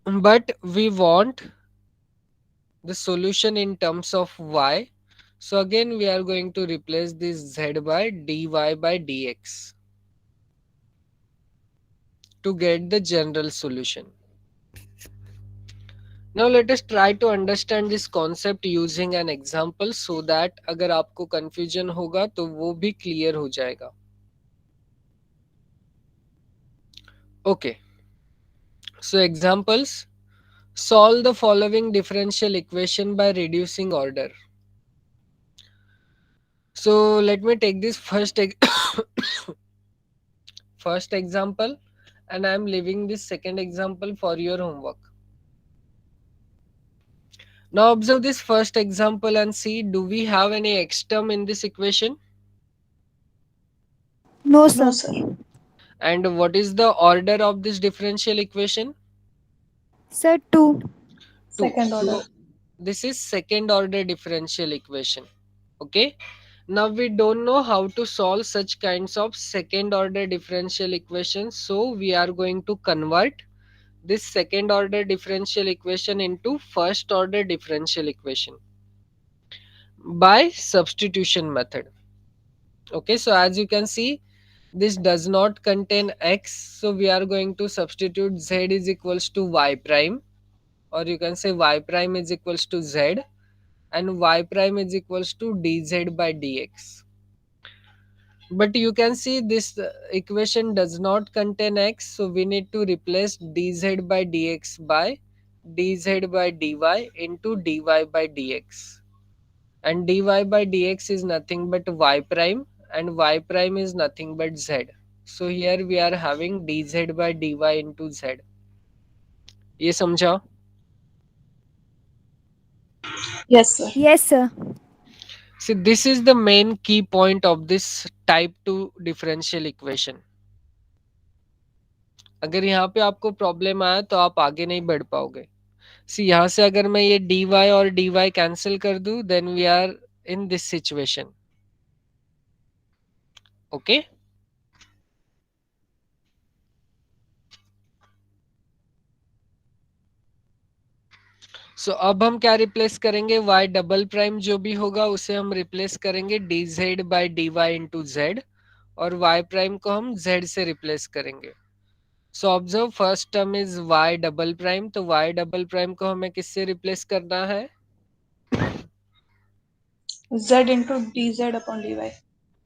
But we want the solution in terms of y. So again we are going to replace this z by dy by dx to get the general solution. Now let us try to understand this concept using an example so that अगर आपको confusion होगा तो वो भी clear हो जाएगा. Okay. So examples. Solve the following differential equation by reducing order. So let me take this first example, and I am leaving this second example for your homework. Now observe this first example and see, do we have any x term in this equation? No, sir. No, sir. And what is the order of this differential equation? Sir, 2. Two. Second order. So this is second order differential equation. Okay. Now we don't know how to solve such kinds of second order differential equations. So we are going to convert this second order differential equation into first order differential equation by substitution method. Okay, so as you can see, this does not contain x, so we are going to substitute z is equals to y prime, or you can say y prime is equals to z, and y prime is equals to dz by dx. But you can see this equation does not contain x, so we need to replace dz by dx by dz by dy into dy by dx. And dy by dx is nothing but y prime, and y prime is nothing but z. So here we are having dz by dy into z. ये समझा? Yes, sir. Yes, sir. See, this is the main key point of this type 2 differential equation. अगर यहाँ पे आपको problem आया तो आप आगे नहीं बढ़ पाओगे. सी यहाँ से अगर मैं ये dy और dy कैंसिल कर दूं, then we are in this situation. Okay. सो अब हम क्या रिप्लेस करेंगे? y डबल प्राइम जो भी होगा उसे हम रिप्लेस करेंगे dz by dy into z, और y प्राइम को हम z से रिप्लेस करेंगे. So observe, first term is y double prime, तो y डबल प्राइम को हमें किससे रिप्लेस करना है? Z into dz upon dy.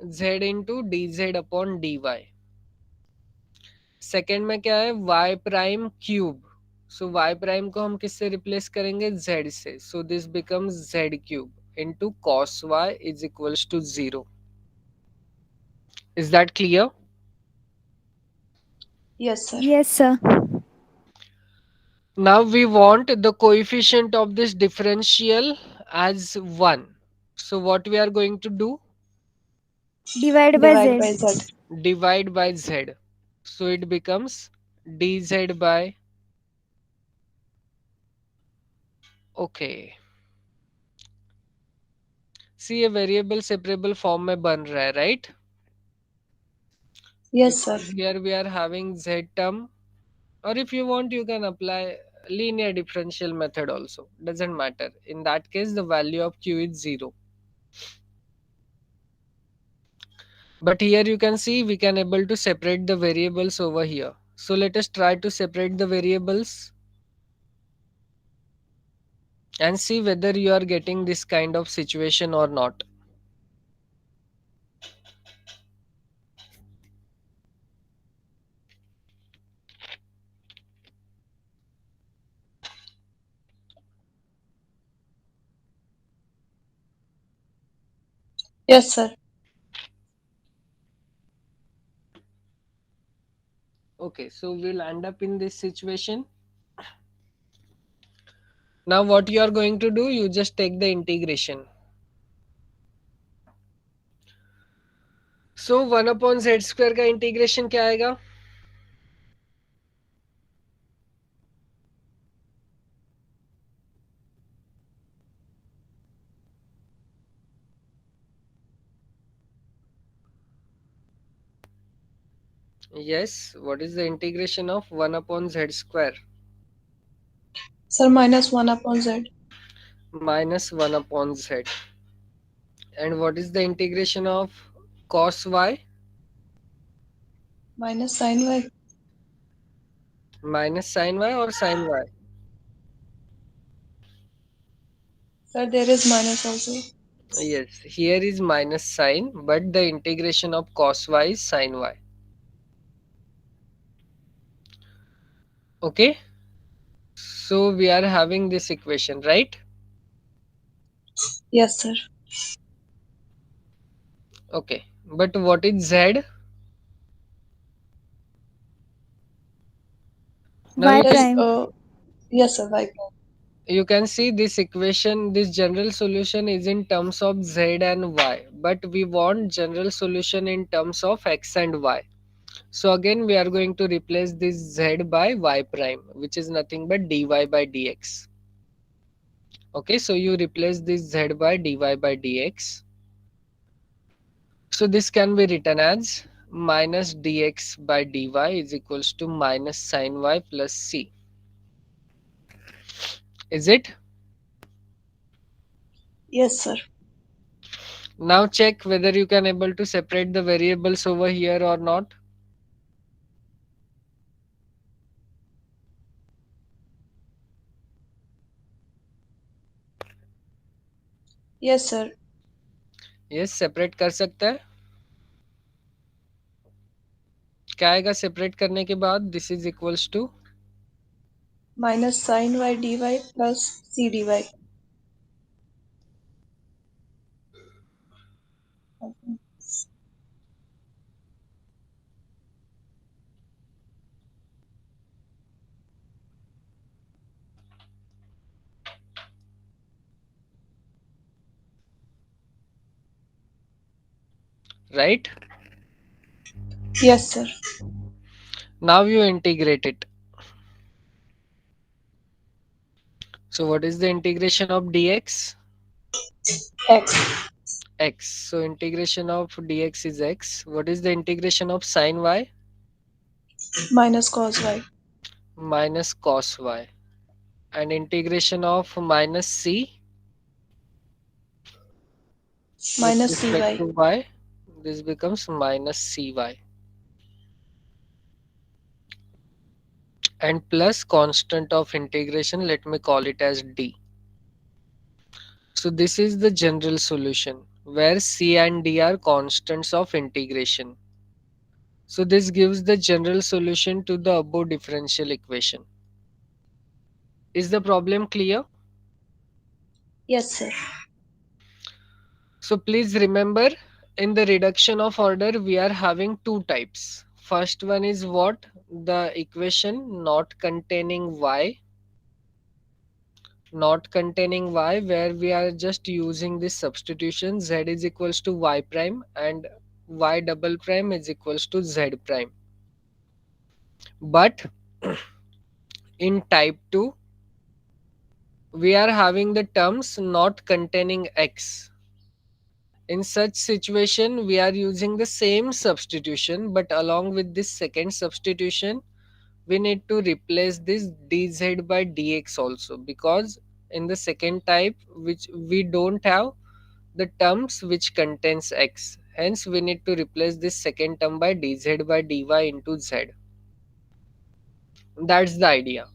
z into dz upon dy. Second में क्या है? y प्राइम क्यूब, सो y प्राइम को हम किससे रिप्लेस करेंगे? z से. So this becomes z cube into cos y is equals to 0. Is that clear? Yes, sir. Yes, sir. Now we want the coefficient of this differential as 1. So what we are going to do? Divide by Divide by z. z. Divide by z. So it becomes dz by Okay. See, a variable separable form में बन रहा है, right? Yes, sir. Because here we are having z term, or if you want you can apply linear differential method also, doesn't matter. In that case the value of q is 0. But here you can see we can able to separate the variables over here. So let us try to separate the variables and see whether you are getting this kind of situation or not. Yes, sir. Okay, so we'll end up in this situation. Now what you are going to do, you just take the integration. So 1 upon z square का integration क्या आएगा? Yes, what is the integration of 1 upon z square? Sir, minus 1 upon z. Minus 1 upon z. And what is the integration of cos y? Minus sin y. Minus sin y or sin y? Sir, there is minus also. Yes, here is minus sin, but the integration of cos y is sin y. Okay, so we are having this equation, right? Yes, sir. Okay, but what is z? Now Y you can, prime. Yes, sir. Y prime. you can see this equation, this general solution is in terms of z and y, but we want general solution in terms of x and y. So again we are going to replace this z by y prime, which is nothing but dy by dx. Okay, so you replace this z by dy by dx. So this can be written as minus dx by dy is equals to minus sin y plus c. Is it? Yes, sir. Now check whether you can able to separate the variables over here or not. Yes, sir. Yes, separate कर सकता है. क्या आएगा separate करने के बाद? This is equals to Minus sin y dy plus c dy. right. Yes, sir. Now you integrate it. So what is the integration of dx? X. X. So integration of dx is x. What is the integration of sin y? Minus cos y. Minus cos y. And integration of minus c with Minus respect cy. to y, this becomes minus cy. And plus constant of integration, let me call it as d. So this is the general solution where c and d are constants of integration. So this gives the general solution to the above differential equation. Is the problem clear? Yes, sir. So please remember, in the reduction of order we are having two types. First one is what? The equation not containing y, where we are just using this substitution z is equals to y prime and y double prime is equals to z prime. But in type 2 we are having the terms not containing x. In such situation, we are using the same substitution, but along with this second substitution, we need to replace this dz by dx also, because in the second type, which we don't have the terms which contains x. Hence, we need to replace this second term by dz by dy into z. That's the idea.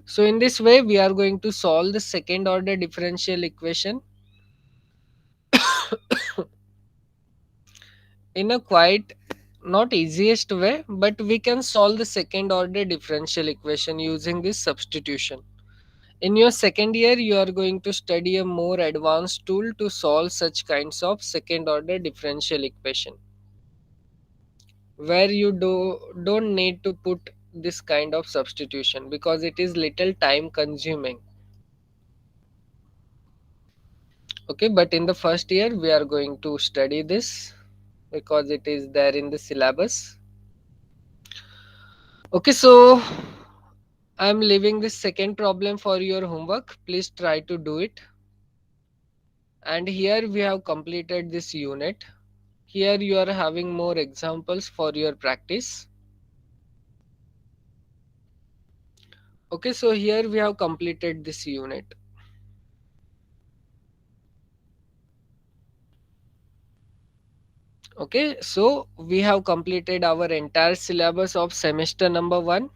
So in this way, we are going to solve the second order differential equation in a quite not easiest way, but we can solve the second order differential equation using this substitution. In your second year, you are going to study a more advanced tool to solve such kinds of second order differential equation, where you don't need to put this kind of substitution because it is little time consuming. Okay, but in the first year we are going to study this because it is there in the syllabus. Okay, so I'm leaving this second problem for your homework. Please try to do it. And here we have completed this unit. Here you are having more examples for your practice. Okay, so here we have completed this unit. Okay, so we have completed our entire syllabus of semester number 1.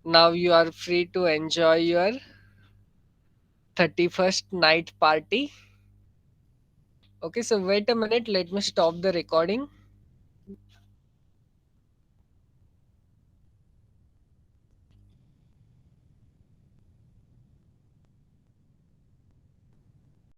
Now you are free to enjoy your 31st night party. Okay, so wait a minute, let me stop the recording.